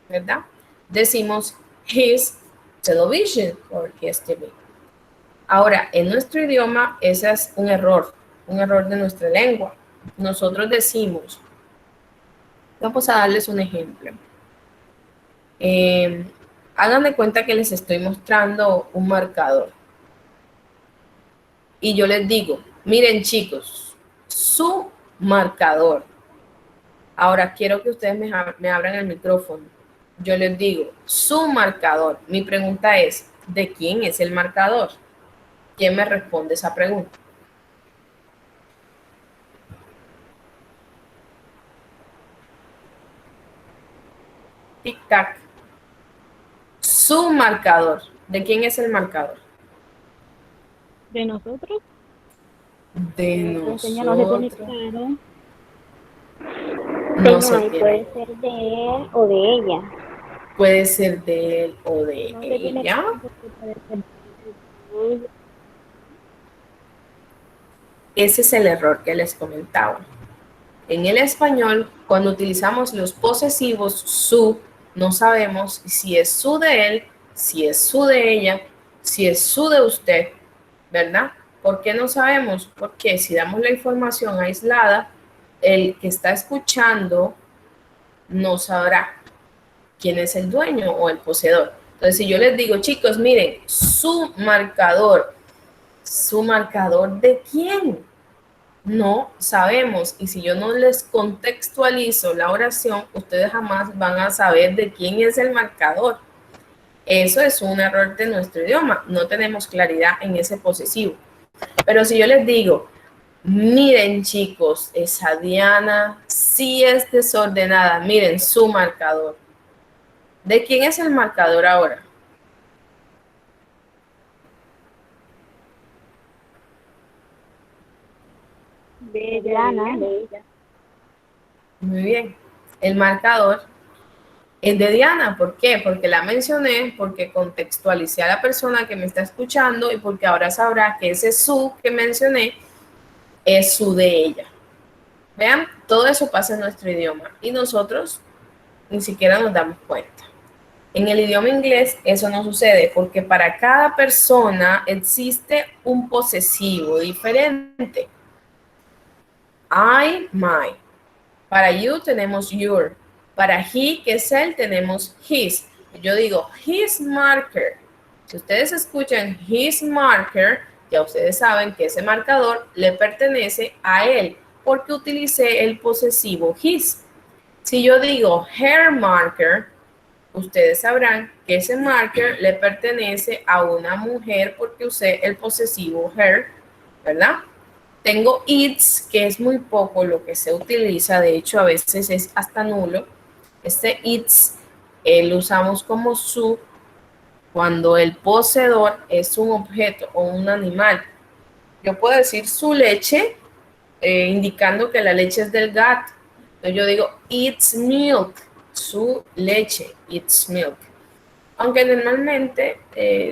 ¿verdad? Decimos his television o his TV. Ahora, en nuestro idioma, ese es un error de nuestra lengua. Nosotros decimos, vamos a darles un ejemplo. Hagan de cuenta que les estoy mostrando un marcador. Y yo les digo, miren chicos, su marcador. Ahora quiero que ustedes me abran el micrófono. Yo les digo, su marcador. Mi pregunta es, ¿de quién es el marcador? ¿Quién me responde esa pregunta? tic-tac. Su marcador. ¿De quién es el marcador? De nosotros. De Señor, no se tiene nosotros. claro. No se Señor, y tiene. puede ser de él o de ella. Puede ser de él o de No se tiene ella. claro porque puede ser de ella. Ese es el error que les comentaba. En el español, cuando utilizamos los posesivos su, no sabemos si es su de él, si es su de ella, si es su de usted, ¿verdad? ¿Por qué no sabemos? Porque si damos la información aislada, el que está escuchando no sabrá quién es el dueño o el poseedor. Entonces, si yo les digo, chicos, miren, ¿su marcador de quién? No sabemos, y si yo no les contextualizo la oración, ustedes jamás van a saber de quién es el marcador. Eso es un error de nuestro idioma, no tenemos claridad en ese posesivo. Pero si yo les digo, miren chicos, esa Diana sí es desordenada, miren su marcador. ¿De quién es el marcador ahora? De Diana. De ella. Muy bien, el marcador es de Diana. ¿Por qué? Porque la mencioné, porque contextualicé a la persona que me está escuchando y porque ahora sabrá que ese su que mencioné es su de ella. Vean, todo eso pasa en nuestro idioma y nosotros ni siquiera nos damos cuenta. En el idioma inglés eso no sucede porque para cada persona existe un posesivo diferente. I, my. Para you tenemos your. Para he, que es él, tenemos his. Yo digo his marker. Si ustedes escuchan his marker, ya ustedes saben que ese marcador le pertenece a él, porque utilicé el posesivo his. Si yo digo her marker, ustedes sabrán que ese marker le pertenece a una mujer porque usé el posesivo her, ¿verdad? Tengo its, que es muy poco lo que se utiliza, de hecho a veces es hasta nulo. Este its lo usamos como su cuando el poseedor es un objeto o un animal. Yo puedo decir su leche, indicando que la leche es del gato. Entonces yo digo its milk, su leche, its milk. Aunque normalmente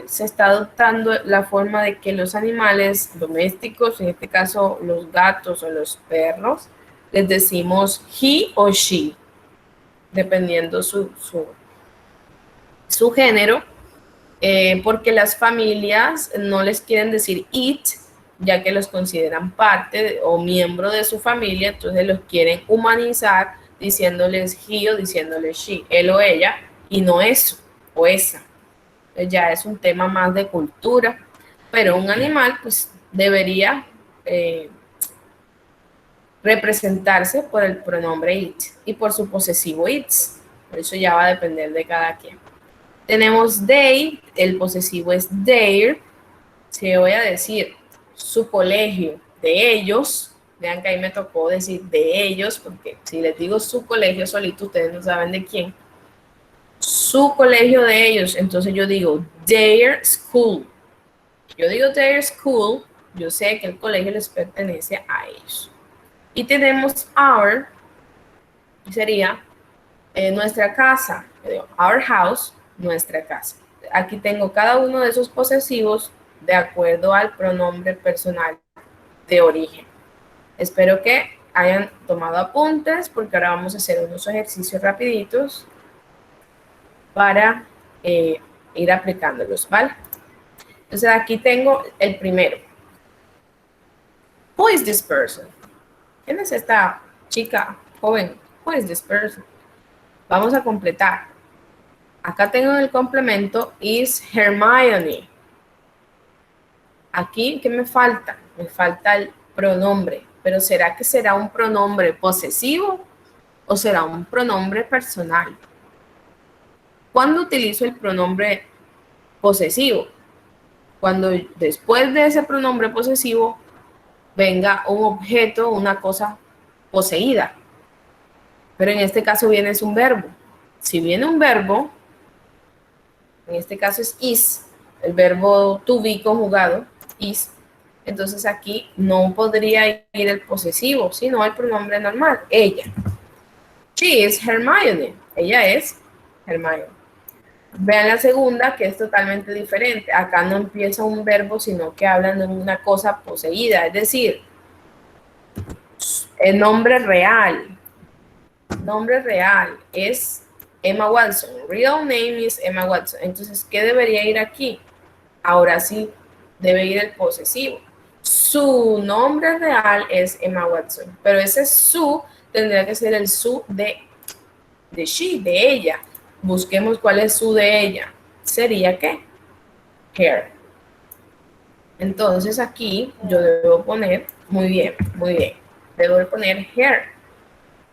se está adoptando la forma de que los animales domésticos, en este caso los gatos o los perros, les decimos he o she, dependiendo su género, porque las familias no les quieren decir it, ya que los consideran parte o miembro de su familia, entonces los quieren humanizar diciéndoles he o diciéndoles she, él o ella, y no eso o esa. Ya es un tema más de cultura, pero un animal pues debería representarse por el pronombre it y por su posesivo its. Por eso ya va a depender de cada quien. Tenemos they, el posesivo es their. Si voy a decir su colegio de ellos, vean que ahí me tocó decir de ellos, porque si les digo su colegio solito, ustedes no saben de quién. Su colegio de ellos, entonces yo digo their school. Yo digo their school, yo sé que el colegio les pertenece a ellos. Y tenemos our, sería nuestra casa. Yo digo our house, nuestra casa. Aquí tengo cada uno de esos posesivos de acuerdo al pronombre personal de origen. Espero que hayan tomado apuntes porque ahora vamos a hacer unos ejercicios rapiditos para ir aplicándolos, ¿vale? Entonces aquí tengo el primero. Who is this person? ¿Quién es esta chica joven? Who is this person? Vamos a completar. Acá tengo el complemento is Hermione. Aquí, ¿qué me falta? Me falta el pronombre. Pero ¿será que será un pronombre posesivo o será un pronombre personal? ¿Cuándo utilizo el pronombre posesivo? Cuando después de ese pronombre posesivo venga un objeto, una cosa poseída. Pero en este caso viene es un verbo. si viene un verbo, en este caso es is, el verbo to be conjugado, is, entonces aquí no podría ir el posesivo, sino el pronombre normal, ella. She is Hermione. Ella es Hermione. Vean la segunda, que es totalmente diferente. Acá no empieza un verbo, sino que hablan de una cosa poseída. Es decir, el nombre real. Nombre real es Emma Watson. Real name is Emma Watson. Entonces, ¿qué debería ir aquí? Ahora sí, debe ir el posesivo. Su nombre real es Emma Watson. Pero ese su tendría que ser el su de she, de ella. Busquemos cuál es su de ella. ¿Sería qué? Her. Entonces aquí yo debo poner, muy bien, debo de poner her.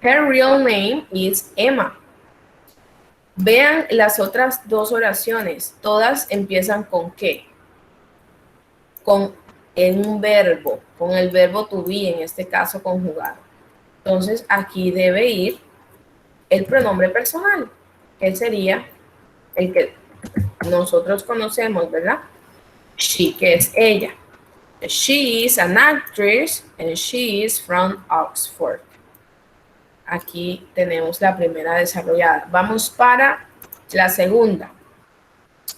Her real name is Emma. Vean las otras dos oraciones, todas empiezan con qué? Con un verbo, con el verbo to be, en este caso conjugado. Entonces aquí debe ir el pronombre personal, que sería el que nosotros conocemos, ¿verdad? She, que es ella. She is an actress and she is from Oxford. Aquí tenemos la primera desarrollada. Vamos para la segunda.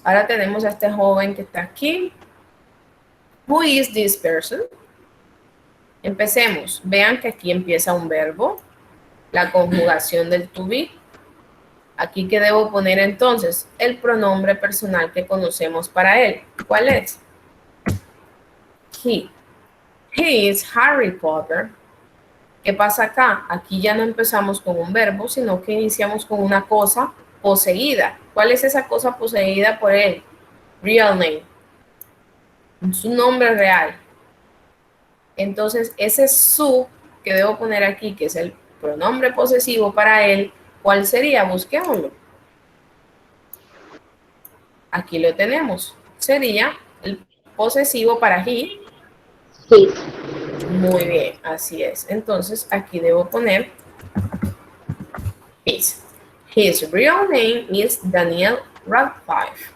Ahora tenemos a este joven que está aquí. Who is this person? Empecemos. Vean que aquí empieza un verbo, la conjugación del to be. Aquí, ¿qué debo poner entonces? El pronombre personal que conocemos para él. ¿Cuál es? He. He is Harry Potter. ¿Qué pasa acá? Aquí ya no empezamos con un verbo, sino que iniciamos con una cosa poseída. ¿Cuál es esa cosa poseída por él? Real name. Su nombre real. Entonces, ese su que debo poner aquí, que es el pronombre posesivo para él, ¿cuál sería? Busquémoslo. Aquí lo tenemos. Sería el posesivo para he. Sí. Muy bien, así es. Entonces, aquí debo poner his. His real name is Daniel Radcliffe.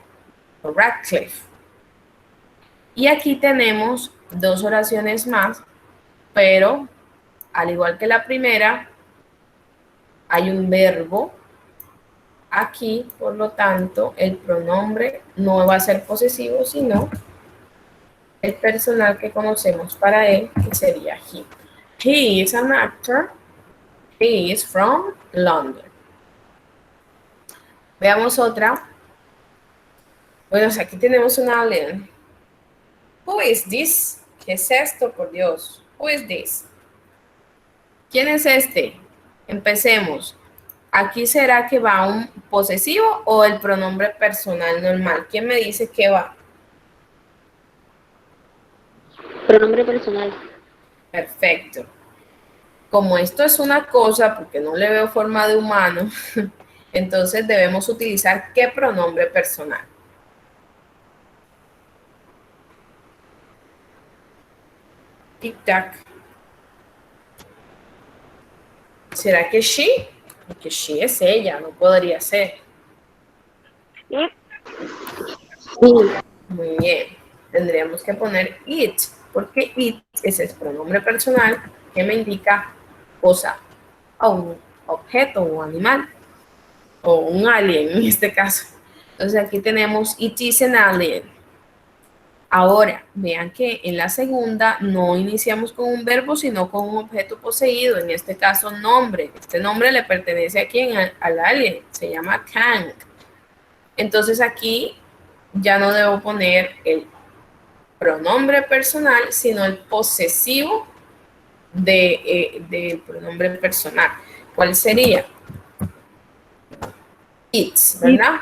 Y aquí tenemos dos oraciones más, pero al igual que la primera, hay un verbo aquí, por lo tanto, el pronombre no va a ser posesivo, sino el personal que conocemos para él, que sería he. He is an actor. He is from London. Veamos otra. Bueno, aquí tenemos un alien. Who is this? ¿Qué es esto, por Dios? Who is this? ¿Quién es este? Empecemos. ¿Aquí será que va un posesivo o el pronombre personal normal? ¿Quién me dice que va? Pronombre personal. Perfecto. Como esto es una cosa, porque no le veo forma de humano, entonces debemos utilizar ¿qué pronombre personal? Tic-tac. ¿Será que she? Porque she es ella, no podría ser. Y Muy bien. Tendríamos que poner it, porque it es el pronombre personal que me indica cosa, o un objeto o animal, o un alien en este caso. Entonces aquí tenemos it is an alien. Ahora, vean que en la segunda no iniciamos con un verbo, sino con un objeto poseído, en este caso nombre. Este nombre le pertenece a quién? Al alien, se llama Kang. Entonces aquí ya no debo poner el pronombre personal, sino el posesivo del pronombre personal. ¿Cuál sería? It's, ¿verdad?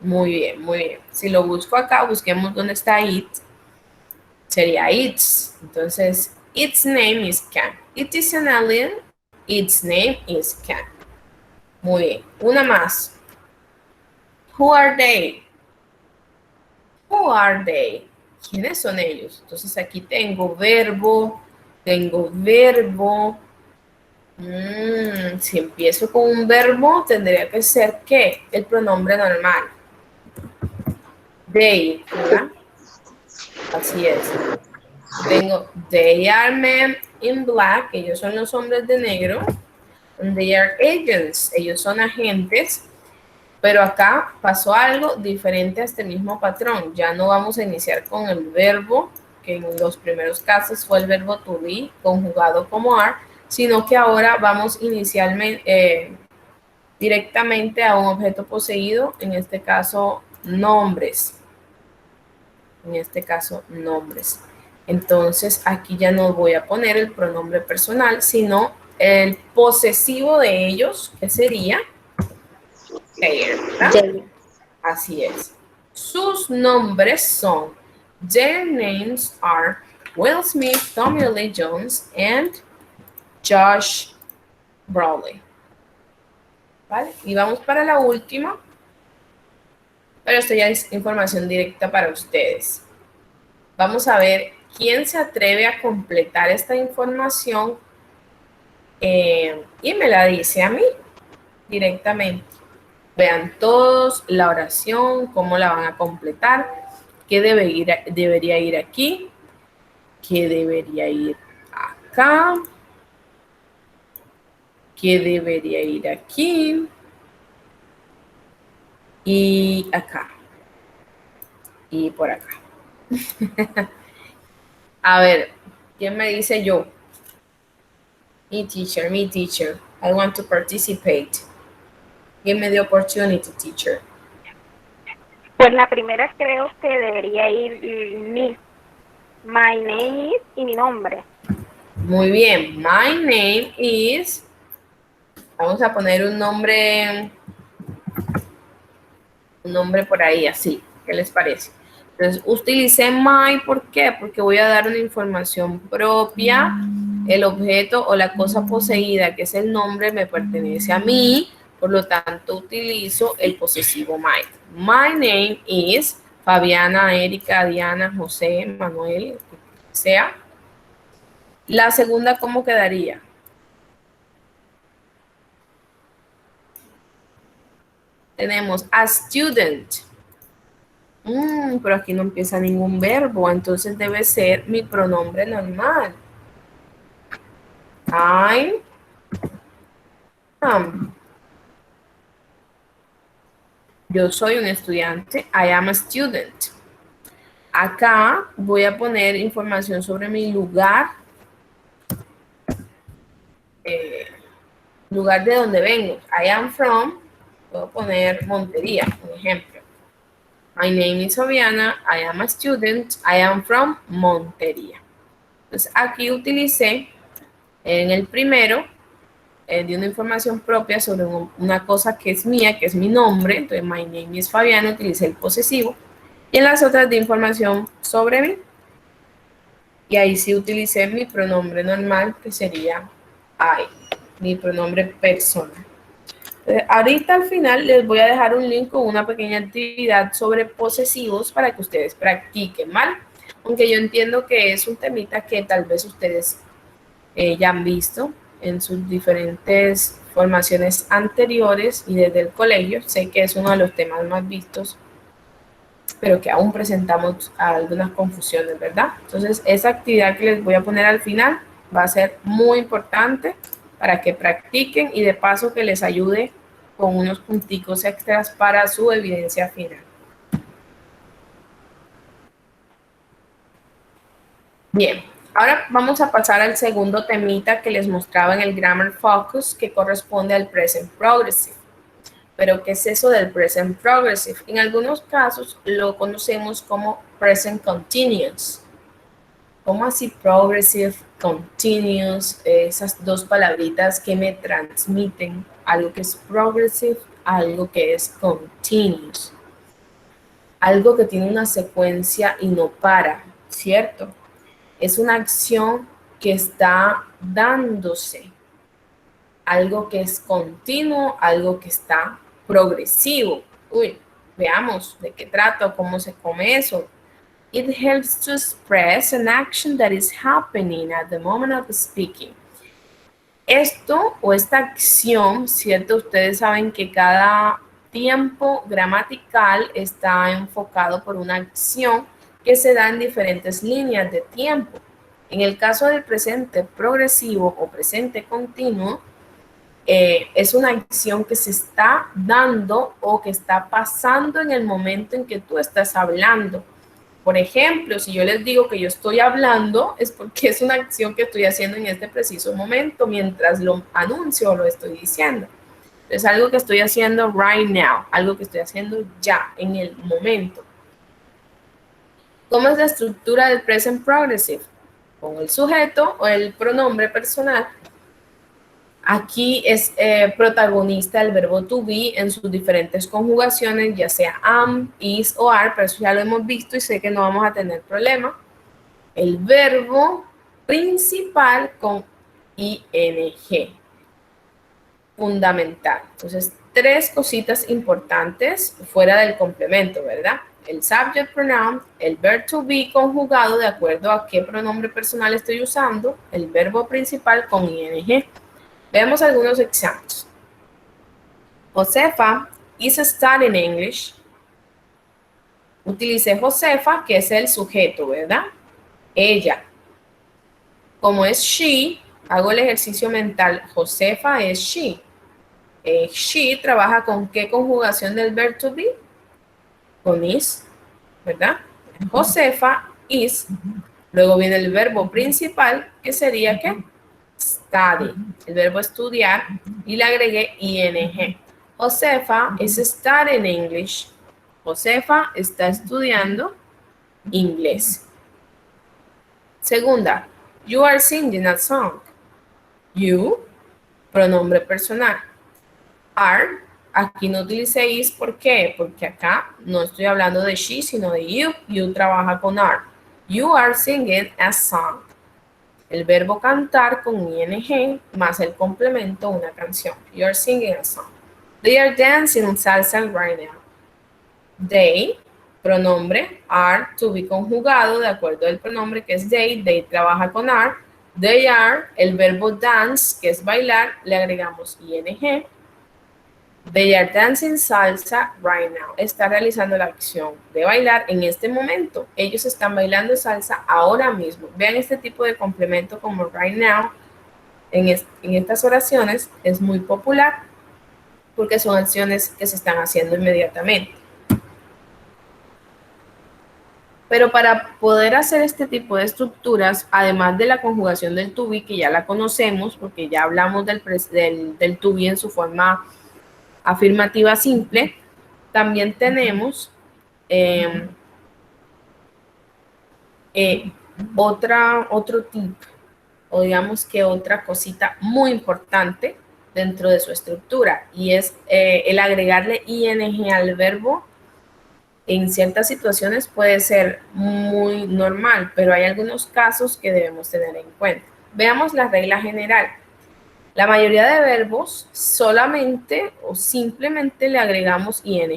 Muy bien, muy bien. Si lo busco acá, busquemos dónde está it. Sería its. Entonces, its name is Kang. It is an alien. Its name is Kang. Muy bien. Una más. Who are they? Who are they? ¿Quiénes son ellos? Entonces aquí tengo verbo, Si empiezo con un verbo, tendría que ser ¿qué? El pronombre normal. They, ¿verdad? Así es. Tengo they are men in black, ellos son los hombres de negro. And they are agents, ellos son agentes. Pero acá pasó algo diferente a este mismo patrón. Ya no vamos a iniciar con el verbo, que en los primeros casos fue el verbo to be, conjugado como are, sino que ahora vamos inicialmente, directamente a un objeto poseído, en este caso nombres. En este caso nombres. Entonces aquí ya no voy a poner el pronombre personal, sino el posesivo de ellos, que sería their, ¿verdad? Jay. Así es. Sus nombres son, their names are Will Smith, Tommy Lee Jones, and Josh Brolin. ¿Vale? Y vamos para la última. Pero esto ya es información directa para ustedes. Vamos a ver quién se atreve a completar esta información y me la dice a mí directamente. Vean todos la oración, cómo la van a completar, qué debería ir aquí, qué debería ir acá, qué debería ir aquí y acá y por acá. A ver, ¿quién me dice yo? Me teacher, I want to participate. Give me the opportunity, teacher. Pues la primera creo que debería ir mi. My name is y mi nombre. Muy bien, my name is, vamos a poner un nombre por ahí, así, ¿qué les parece? Entonces, utilicé my, ¿por qué? Porque voy a dar una información propia, el objeto o la cosa poseída, que es el nombre, me pertenece a mí, por lo tanto, utilizo el posesivo my. My name is Fabiana, Erika, Diana, José, Manuel, sea. La segunda, ¿cómo quedaría? Tenemos a student. Pero aquí no empieza ningún verbo, entonces debe ser mi pronombre normal. I am. Yo soy un estudiante. I am a student. Acá voy a poner información sobre mi lugar. Lugar de donde vengo. I am from. Puedo poner Montería, por ejemplo. My name is Fabiana. I am a student. I am from Montería. Entonces aquí utilicé en el primero de una información propia sobre una cosa que es mía, que es mi nombre. Entonces my name is Fabiana, utilicé el posesivo. Y en las otras de información sobre mí. Y ahí sí utilicé mi pronombre normal, que sería I, mi pronombre personal. Entonces, ahorita al final les voy a dejar un link con una pequeña actividad sobre posesivos para que ustedes practiquen, ¿vale? Aunque yo entiendo que es un temita que tal vez ustedes ya han visto en sus diferentes formaciones anteriores y desde el colegio. Sé que es uno de los temas más vistos, pero que aún presentamos algunas confusiones, ¿verdad? Entonces, esa actividad que les voy a poner al final va a ser muy importante para que practiquen y de paso que les ayude con unos punticos extras para su evidencia final. Bien, ahora vamos a pasar al segundo temita que les mostraba en el Grammar Focus, que corresponde al Present Progressive. Pero, ¿qué es eso del Present Progressive? En algunos casos lo conocemos como Present Continuous. ¿Cómo así Progressive, Continuous? Esas dos palabritas que me transmiten algo que es Progressive, algo que es Continuous. Algo que tiene una secuencia y no para, ¿cierto? Es una acción que está dándose. Algo que es continuo, algo que está progresivo. Veamos de qué trata, cómo se come eso. It helps to express an action that is happening at the moment of speaking. Esto o esta acción, ¿cierto? Ustedes saben que cada tiempo gramatical está enfocado por una acción que se da en diferentes líneas de tiempo. En el caso del presente progresivo o presente continuo, es una acción que se está dando o que está pasando en el momento en que tú estás hablando. Por ejemplo, si yo les digo que yo estoy hablando, es porque es una acción que estoy haciendo en este preciso momento mientras lo anuncio o lo estoy diciendo. Es algo que estoy haciendo right now, algo que estoy haciendo ya, en el momento. ¿Cómo es la estructura del present progressive? Con el sujeto o el pronombre personal. Aquí es protagonista el verbo to be en sus diferentes conjugaciones, ya sea am, is o are, pero eso ya lo hemos visto y sé que no vamos a tener problema. El verbo principal con ing. Fundamental. Entonces, tres cositas importantes fuera del complemento, ¿verdad? El subject pronoun, el verb to be conjugado de acuerdo a qué pronombre personal estoy usando, el verbo principal con ing. Veamos algunos ejemplos. Josefa is studying English. Utilicé Josefa, que es el sujeto, ¿verdad? Ella. Como es she, hago el ejercicio mental. Josefa es she. She trabaja con qué conjugación del verb to be? Con is, ¿verdad? Josefa is. Luego viene el verbo principal, que sería ¿qué? Study, el verbo estudiar, y le agregué ing. Josefa is studying English. Josefa está estudiando inglés. Segunda, you are singing a song. You, pronombre personal. Are, aquí no utilicé is, ¿por qué? Porque acá no estoy hablando de she, sino de you. You trabaja con are. You are singing a song. El verbo cantar con ing más el complemento, una canción. You are singing a song. They are dancing salsa right now. They, pronombre, are, to be conjugado de acuerdo al pronombre que es they. They trabaja con are. They are, el verbo dance, que es bailar, le agregamos ing. They are dancing salsa right now. Está realizando la acción de bailar en este momento. Ellos están bailando salsa ahora mismo. Vean este tipo de complemento como right now en estas oraciones. Es muy popular porque son acciones que se están haciendo inmediatamente. Pero para poder hacer este tipo de estructuras, además de la conjugación del to be, que ya la conocemos porque ya hablamos del to be en su forma afirmativa simple, también tenemos otro tip, o digamos que otra cosita muy importante dentro de su estructura, y es el agregarle ing al verbo. En ciertas situaciones puede ser muy normal, pero hay algunos casos que debemos tener en cuenta. Veamos la regla general. La mayoría de verbos solamente o simplemente le agregamos ing,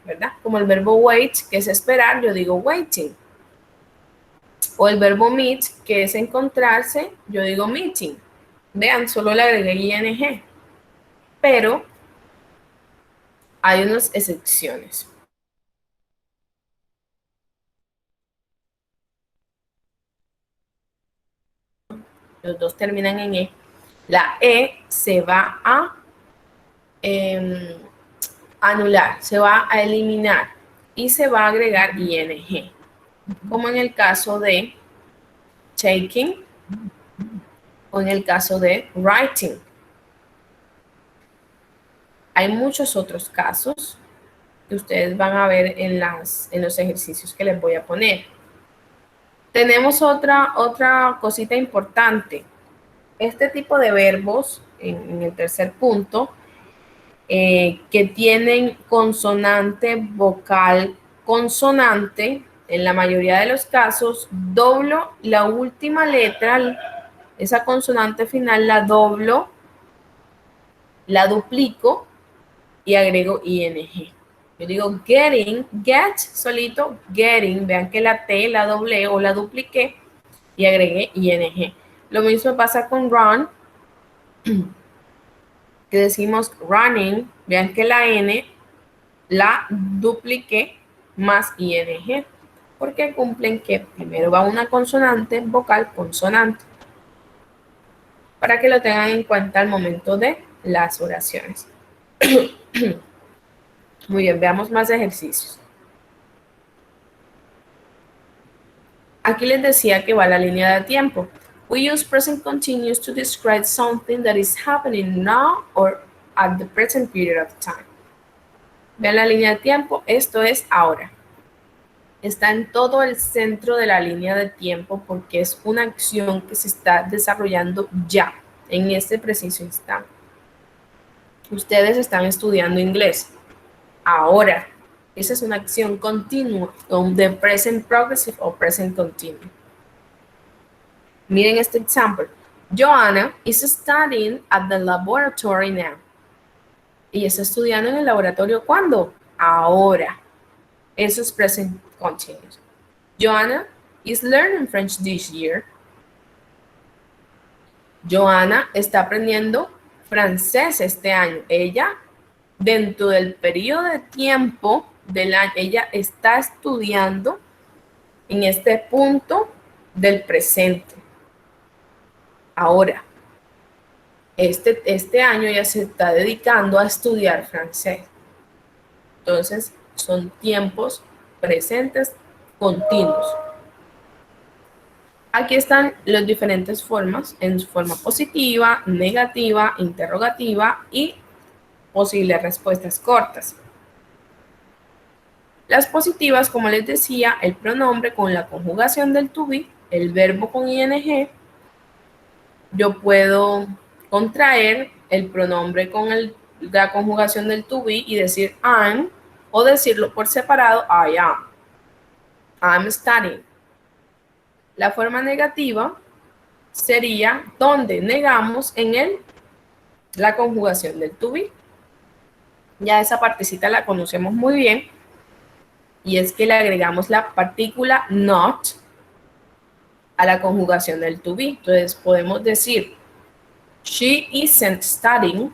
¿verdad? Como el verbo wait, que es esperar, yo digo waiting. O el verbo meet, que es encontrarse, yo digo meeting. Vean, solo le agregué ing. Pero hay unas excepciones. Los dos terminan en e. La e se va a anular, se va a eliminar y se va a agregar ing, como en el caso de taking o en el caso de writing. Hay muchos otros casos que ustedes van a ver en los ejercicios que les voy a poner. Tenemos otra cosita importante. Este tipo de verbos, en el tercer punto, que tienen consonante, vocal, consonante, en la mayoría de los casos, doblo la última letra, esa consonante final la doblo, la duplico y agrego ing. Yo digo getting, get solito, getting, vean que la T la doblé o la dupliqué y agregué ing. Lo mismo pasa con run, que decimos running, vean que la N la dupliqué más ING, porque cumplen que primero va una consonante, vocal, consonante, para que lo tengan en cuenta al momento de las oraciones. Muy bien, veamos más ejercicios. Aquí les decía que va la línea de tiempo. We use present continuous to describe something that is happening now or at the present period of time. Vean la línea de tiempo, esto es ahora. Está en todo el centro de la línea de tiempo porque es una acción que se está desarrollando ya, en este preciso instante. Ustedes están estudiando inglés. Ahora, esa es una acción continua, de present progressive o present continuous. Miren este ejemplo. Joanna is studying at the laboratory now. Ella está estudiando en el laboratorio, ¿cuándo? Ahora. Eso es present continuous. Joanna is learning French this year. Joanna está aprendiendo francés este año. Ella, dentro del periodo de tiempo del año, ella está estudiando en este punto del presente. Ahora, este año ella se está dedicando a estudiar francés. Entonces, son tiempos presentes continuos. Aquí están las diferentes formas, en forma positiva, negativa, interrogativa y posibles respuestas cortas. Las positivas, como les decía, el pronombre con la conjugación del to be, el verbo con ing. Yo puedo contraer el pronombre con la conjugación del to be y decir I'm, o decirlo por separado, I am. I'm studying. La forma negativa sería donde negamos en la conjugación del to be. Ya esa partecita la conocemos muy bien. Y es que le agregamos la partícula not a la conjugación del to be. Entonces podemos decir she isn't studying.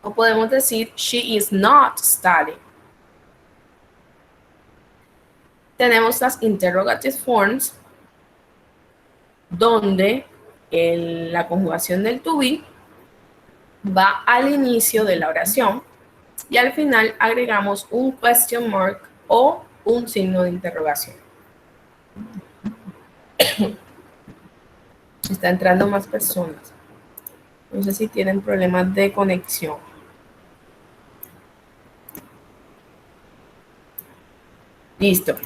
O podemos decir she is not studying. Tenemos las interrogative forms, donde la conjugación del to be va al inicio de la oración y al final agregamos un question mark o un signo de interrogación. Está entrando más personas. No sé si tienen problemas de conexión. Listo.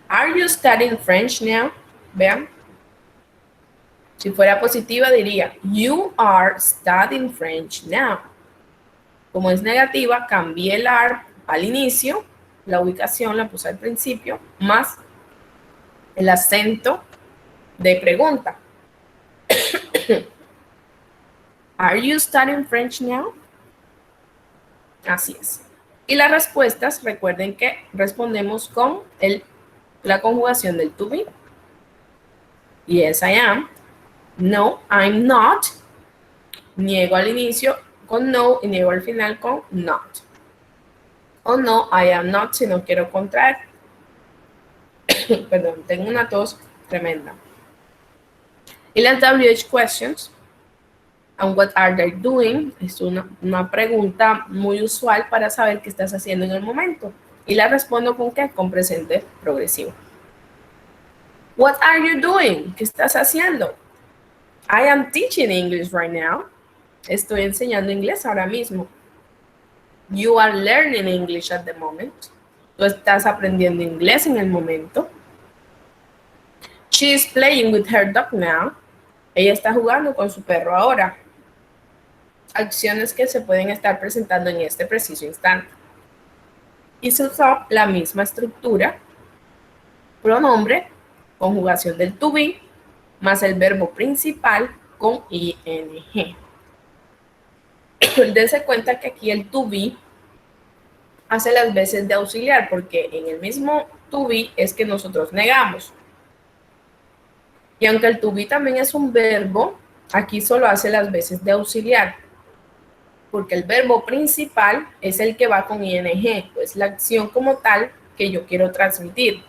Are you studying French now? Vean. Si fuera positiva diría, you are studying French now. Como es negativa, cambié el are al inicio, la ubicación la puse al principio, más el acento de pregunta. Are you studying French now? Así es. Y las respuestas, recuerden que respondemos con la conjugación del to be. Yes, I am. No, I'm not. Niego al inicio con no y niego al final con not. O no, I am not si no quiero contraer. Perdón, tengo una tos tremenda. Y las WH questions. And what are they doing? Es una pregunta muy usual para saber qué estás haciendo en el momento. Y la respondo con ¿qué? Con presente progresivo. What are you doing? ¿Qué estás haciendo? I am teaching English right now. Estoy enseñando inglés ahora mismo. You are learning English at the moment. Tú estás aprendiendo inglés en el momento. She is playing with her dog now. Ella está jugando con su perro ahora. Acciones que se pueden estar presentando en este preciso instante. Y se usó la misma estructura. Pronombre, conjugación del to be, más el verbo principal con ing. Dense cuenta que aquí el to be hace las veces de auxiliar, porque en el mismo to be es que nosotros negamos. Y aunque el to be también es un verbo, aquí solo hace las veces de auxiliar, porque el verbo principal es el que va con ing, pues la acción como tal que yo quiero transmitir.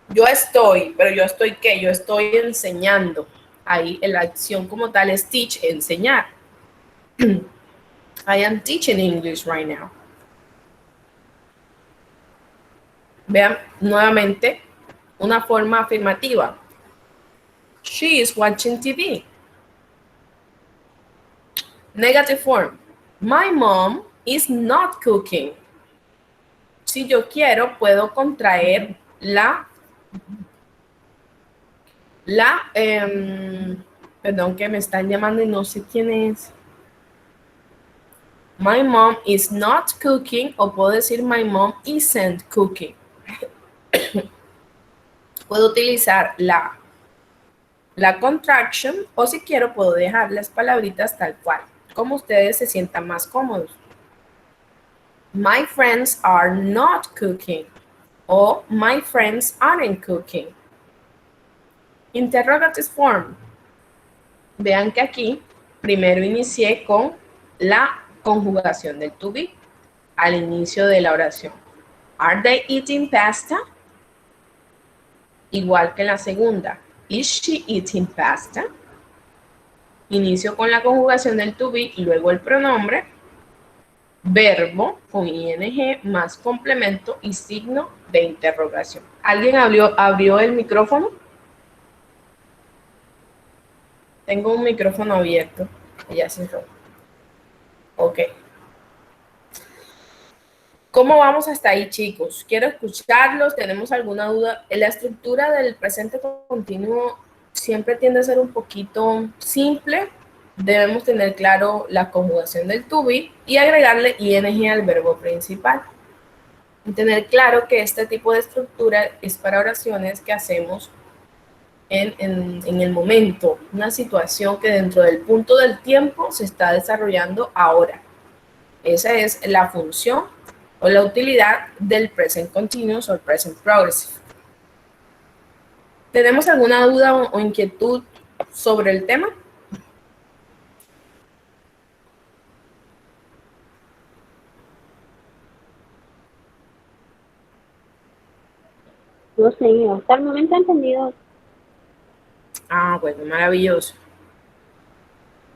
Yo estoy, pero yo estoy ¿qué? Yo estoy enseñando. Ahí la acción como tal es teach, enseñar. I am teaching English right now. Vean nuevamente una forma afirmativa. She is watching TV. Negative form. My mom is not cooking. Si yo quiero, puedo contraer perdón, que me están llamando y no sé quién es. My mom is not cooking, o puedo decir my mom isn't cooking. Puedo utilizar la contraction, o si quiero puedo dejar las palabritas tal cual, como ustedes se sientan más cómodos. My friends are not cooking, o my friends aren't cooking. Interrogative form. Vean que aquí primero inicié con la conjugación del to be al inicio de la oración. Are they eating pasta? Igual que en la segunda. Is she eating pasta? Inicio con la conjugación del to be y luego el pronombre. Verbo con ing más complemento y signo de interrogación. ¿Alguien abrió el micrófono? Tengo un micrófono abierto. Ya cerró. Ok. ¿Cómo vamos hasta ahí, chicos? Quiero escucharlos. ¿Tenemos alguna duda? La estructura del presente continuo siempre tiende a ser un poquito simple. Debemos tener claro la conjugación del to be y agregarle ing al verbo principal. Y tener claro que este tipo de estructura es para oraciones que hacemos en el momento, una situación que dentro del punto del tiempo se está desarrollando ahora. Esa es la función o la utilidad del present continuous o present progressive. ¿Tenemos alguna duda o inquietud sobre el tema? No, señor. Hasta el momento he entendido. Ah, bueno, maravilloso.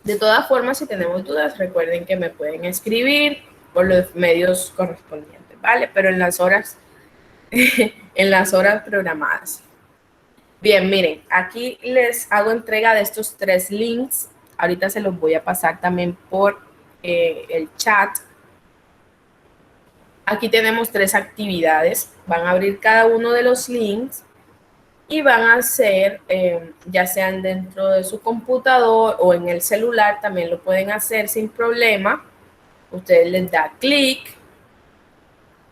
De todas formas, si tenemos dudas, recuerden que me pueden escribir por los medios correspondientes, ¿vale? Pero en las horas, en las horas programadas. Bien, miren, aquí les hago entrega de estos 3 links. Ahorita se los voy a pasar también por el chat. Aquí tenemos 3 actividades. Van a abrir cada uno de los links y van a hacer, ya sean dentro de su computador o en el celular, también lo pueden hacer sin problema. Ustedes les da clic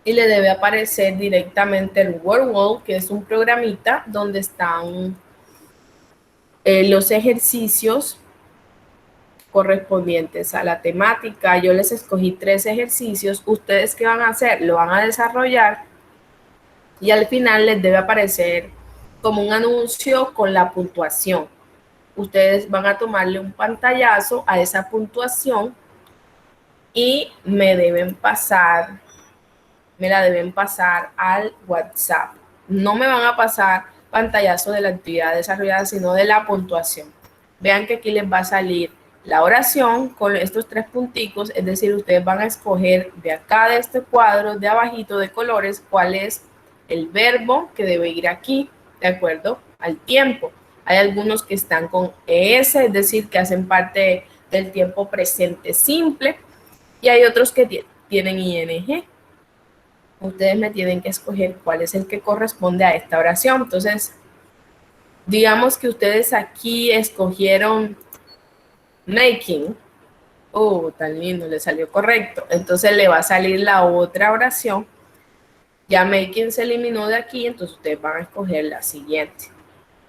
y le debe aparecer directamente el WordWall, que es un programita donde están los ejercicios correspondientes a la temática. Yo les escogí 3 ejercicios. ¿Ustedes qué van a hacer? Lo van a desarrollar y al final les debe aparecer como un anuncio con la puntuación. Ustedes van a tomarle un pantallazo a esa puntuación y me la deben pasar al WhatsApp. No me van a pasar pantallazo de la actividad desarrollada, sino de la puntuación. Vean que aquí les va a salir la oración con estos 3 punticos, es decir, ustedes van a escoger de acá de este cuadro, de abajito de colores, cuál es el verbo que debe ir aquí, de acuerdo al tiempo. Hay algunos que están con ES, es decir, que hacen parte del tiempo presente simple, y hay otros que tienen ING. Ustedes me tienen que escoger cuál es el que corresponde a esta oración. Entonces, digamos que ustedes aquí escogieron making. Oh, tan lindo, le salió correcto. Entonces le va a salir la otra oración. Ya making se eliminó de aquí, entonces ustedes van a escoger la siguiente.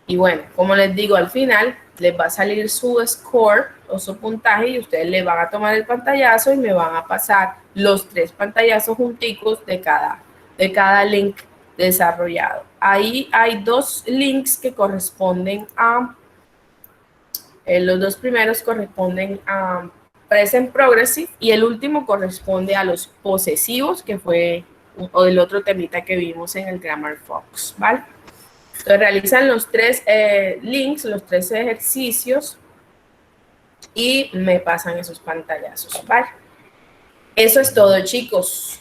Y bueno, como les digo, al final les va a salir su score o su puntaje y ustedes le van a tomar el pantallazo y me van a pasar los 3 pantallazos junticos de cada link desarrollado. Ahí hay 2 links que corresponden Los dos primeros corresponden a present progressive y el último corresponde a los posesivos, que fue o el otro temita que vimos en el Grammar Focus, ¿vale? Entonces realizan los tres links, los tres ejercicios y me pasan esos pantallazos, ¿vale? Eso es todo, chicos.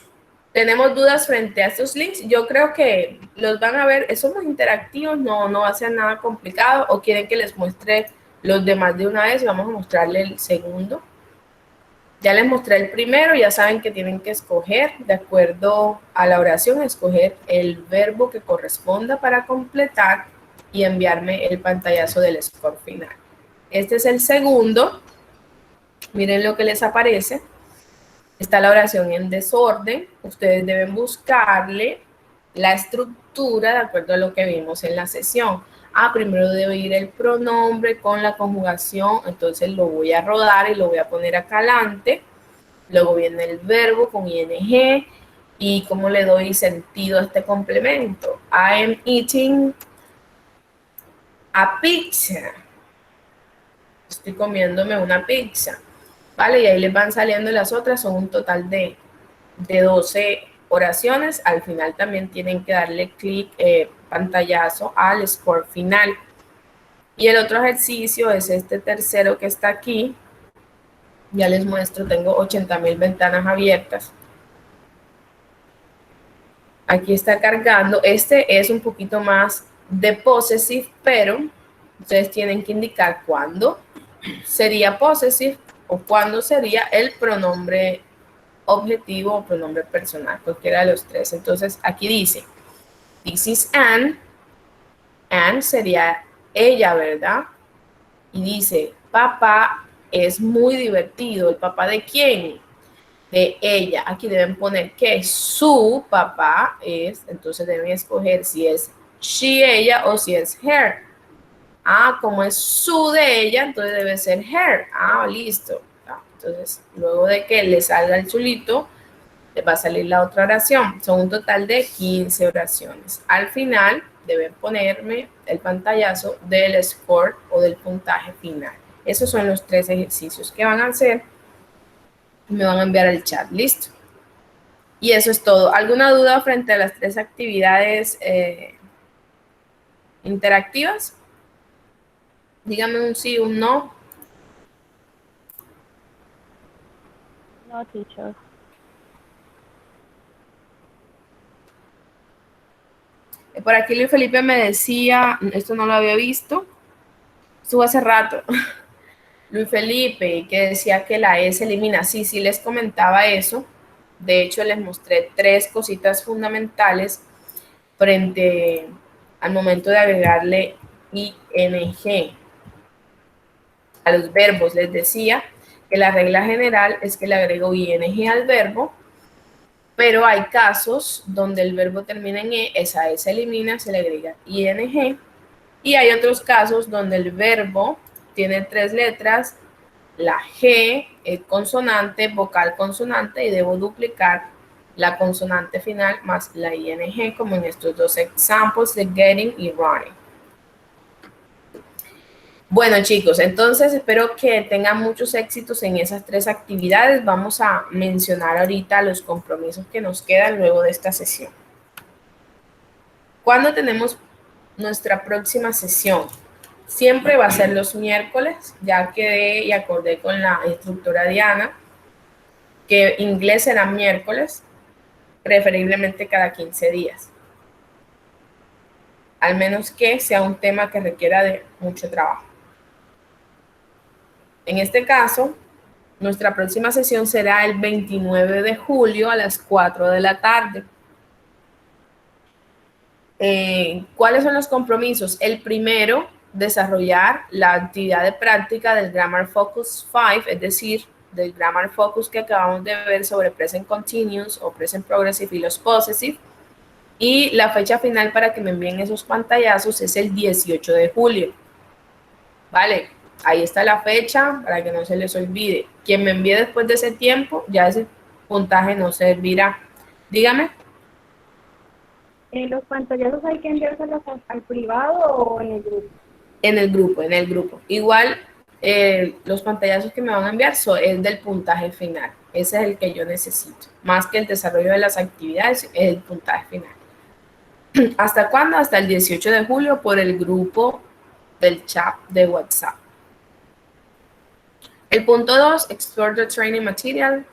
¿Tenemos dudas frente a estos links? Yo creo que los van a ver, somos interactivos, no va a ser nada complicado, o quieren que les muestre los demás de una vez. Vamos a mostrarle el segundo. Ya les mostré el primero, ya saben que tienen que escoger, de acuerdo a la oración, escoger el verbo que corresponda para completar y enviarme el pantallazo del score final. Este es el segundo. Miren lo que les aparece. Está la oración en desorden. Ustedes deben buscarle la estructura de acuerdo a lo que vimos en la sesión. Primero debe ir el pronombre con la conjugación, entonces lo voy a rodar y lo voy a poner acá adelante. Luego viene el verbo con ing y cómo le doy sentido a este complemento. I am eating a pizza. Estoy comiéndome una pizza. ¿Vale? Y ahí les van saliendo las otras, son un total de 12 oraciones. Al final también tienen que darle clic, pantallazo al score final. Y el otro ejercicio es este tercero que está aquí. Ya les muestro, tengo 80,000 ventanas abiertas. Aquí está cargando. Este es un poquito más de possessive, pero ustedes tienen que indicar cuándo sería possessive o cuándo sería el pronombre objetivo o pronombre personal, cualquiera de los tres. Entonces, aquí dice, this is Anne. Anne sería ella, ¿verdad? Y dice, papá es muy divertido. ¿El papá de quién? De ella. Aquí deben poner que su papá es, entonces deben escoger si es she, ella, o si es her. Como es su de ella, entonces debe ser her. Listo. Entonces, luego de que le salga el chulito, les va a salir la otra oración. Son un total de 15 oraciones. Al final, deben ponerme el pantallazo del score o del puntaje final. Esos son los 3 ejercicios que van a hacer. Me van a enviar al chat. Listo. Y eso es todo. ¿Alguna duda frente a las 3 actividades interactivas? Dígame un sí, un no. No, teacher. Por aquí Luis Felipe me decía, esto no lo había visto, estuvo hace rato, Luis Felipe, que decía que la E se elimina. Sí, les comentaba eso. De hecho, les mostré 3 cositas fundamentales frente al momento de agregarle ing a los verbos. Les decía que la regla general es que le agrego ing al verbo, pero hay casos donde el verbo termina en esa E se elimina, se le agrega ing, y hay otros casos donde el verbo tiene 3 letras, la G es consonante, vocal consonante, y debo duplicar la consonante final más la ing, como en estos 2 ejemplos de getting y running. Bueno, chicos, entonces espero que tengan muchos éxitos en esas 3 actividades. Vamos a mencionar ahorita los compromisos que nos quedan luego de esta sesión. ¿Cuándo tenemos nuestra próxima sesión? Siempre va a ser los miércoles. Ya quedé y acordé con la instructora Diana que inglés será miércoles, preferiblemente cada 15 días. Al menos que sea un tema que requiera de mucho trabajo. En este caso, nuestra próxima sesión será el 29 de julio a las 4 de la tarde. ¿Cuáles son los compromisos? El primero, desarrollar la actividad de práctica del Grammar Focus 5, es decir, del Grammar Focus que acabamos de ver sobre Present Continuous o Present Progressive y los Possessive. Y la fecha final para que me envíen esos pantallazos es el 18 de julio. Vale, ahí está la fecha para que no se les olvide. Quien me envíe después de ese tiempo, ya ese puntaje no servirá. Dígame. ¿Los pantallazos hay que enviárselos al privado o en el grupo? En el grupo. Igual, los pantallazos que me van a enviar es del puntaje final. Ese es el que yo necesito. Más que el desarrollo de las actividades, es el puntaje final. ¿Hasta cuándo? Hasta el 18 de julio por el grupo del chat de WhatsApp. El punto 2, Explore the Training Material.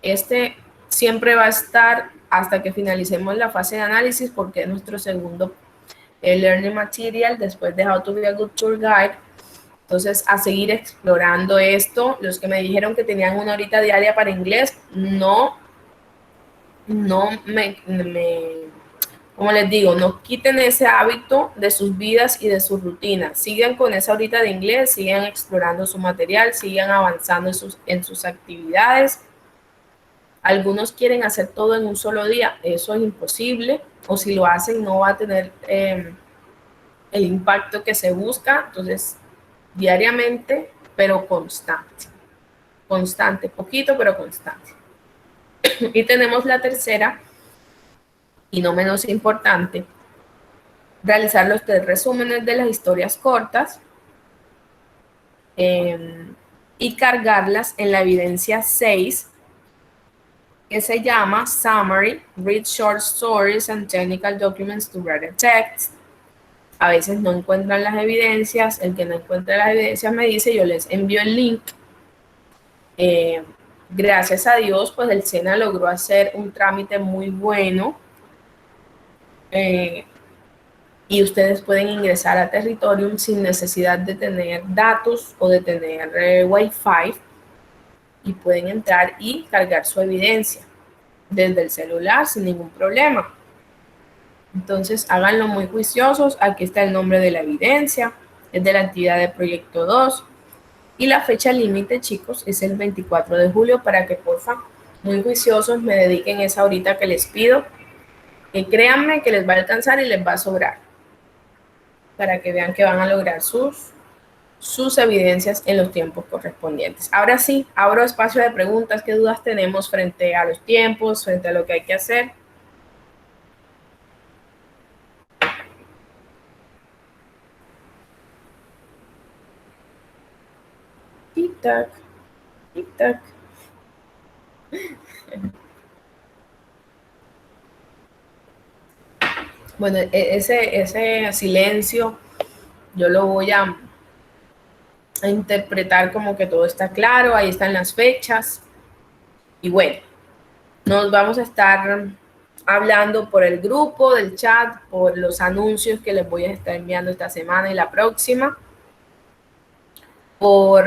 Este siempre va a estar hasta que finalicemos la fase de análisis porque es nuestro segundo Learning Material después de How to Be a Good Tour Guide. Entonces, a seguir explorando esto. Los que me dijeron que tenían una horita diaria para inglés, como les digo, no quiten ese hábito de sus vidas y de sus rutinas. Sigan con esa horita de inglés, sigan explorando su material, sigan avanzando en sus actividades. Algunos quieren hacer todo en un solo día, eso es imposible, o si lo hacen no va a tener el impacto que se busca. Entonces, diariamente, pero constante. Constante, poquito, pero constante. Y tenemos la tercera, y no menos importante, realizar los 3 resúmenes de las historias cortas y cargarlas en la evidencia 6, que se llama Summary, Read Short Stories and Technical Documents to Write a Text. A veces no encuentran las evidencias, el que no encuentra las evidencias me dice, yo les envío el link. Gracias a Dios, pues el SENA logró hacer un trámite muy bueno y ustedes pueden ingresar a Territorium sin necesidad de tener datos o de tener Wi-Fi y pueden entrar y cargar su evidencia desde el celular sin ningún problema. Entonces, háganlo muy juiciosos. Aquí está el nombre de la evidencia, es de la actividad de proyecto 2. Y la fecha límite, chicos, es el 24 de julio para que, porfa, muy juiciosos me dediquen esa horita que les pido. Que créanme que les va a alcanzar y les va a sobrar. Para que vean que van a lograr sus evidencias en los tiempos correspondientes. Ahora sí, abro espacio de preguntas. ¿Qué dudas tenemos frente a los tiempos, frente a lo que hay que hacer? Tic-tac, tic-tac. Bueno, ese silencio yo lo voy a interpretar como que todo está claro. Ahí están las fechas. Y bueno, nos vamos a estar hablando por el grupo del chat, por los anuncios que les voy a estar enviando esta semana y la próxima, por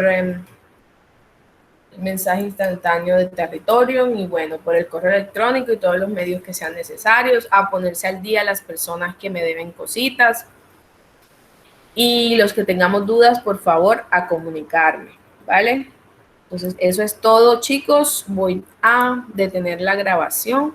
mensaje instantáneo de Territorium y bueno, por el correo electrónico y todos los medios que sean necesarios, a ponerse al día las personas que me deben cositas y los que tengamos dudas, por favor, a comunicarme, ¿vale? Entonces, eso es todo, chicos. Voy a detener la grabación.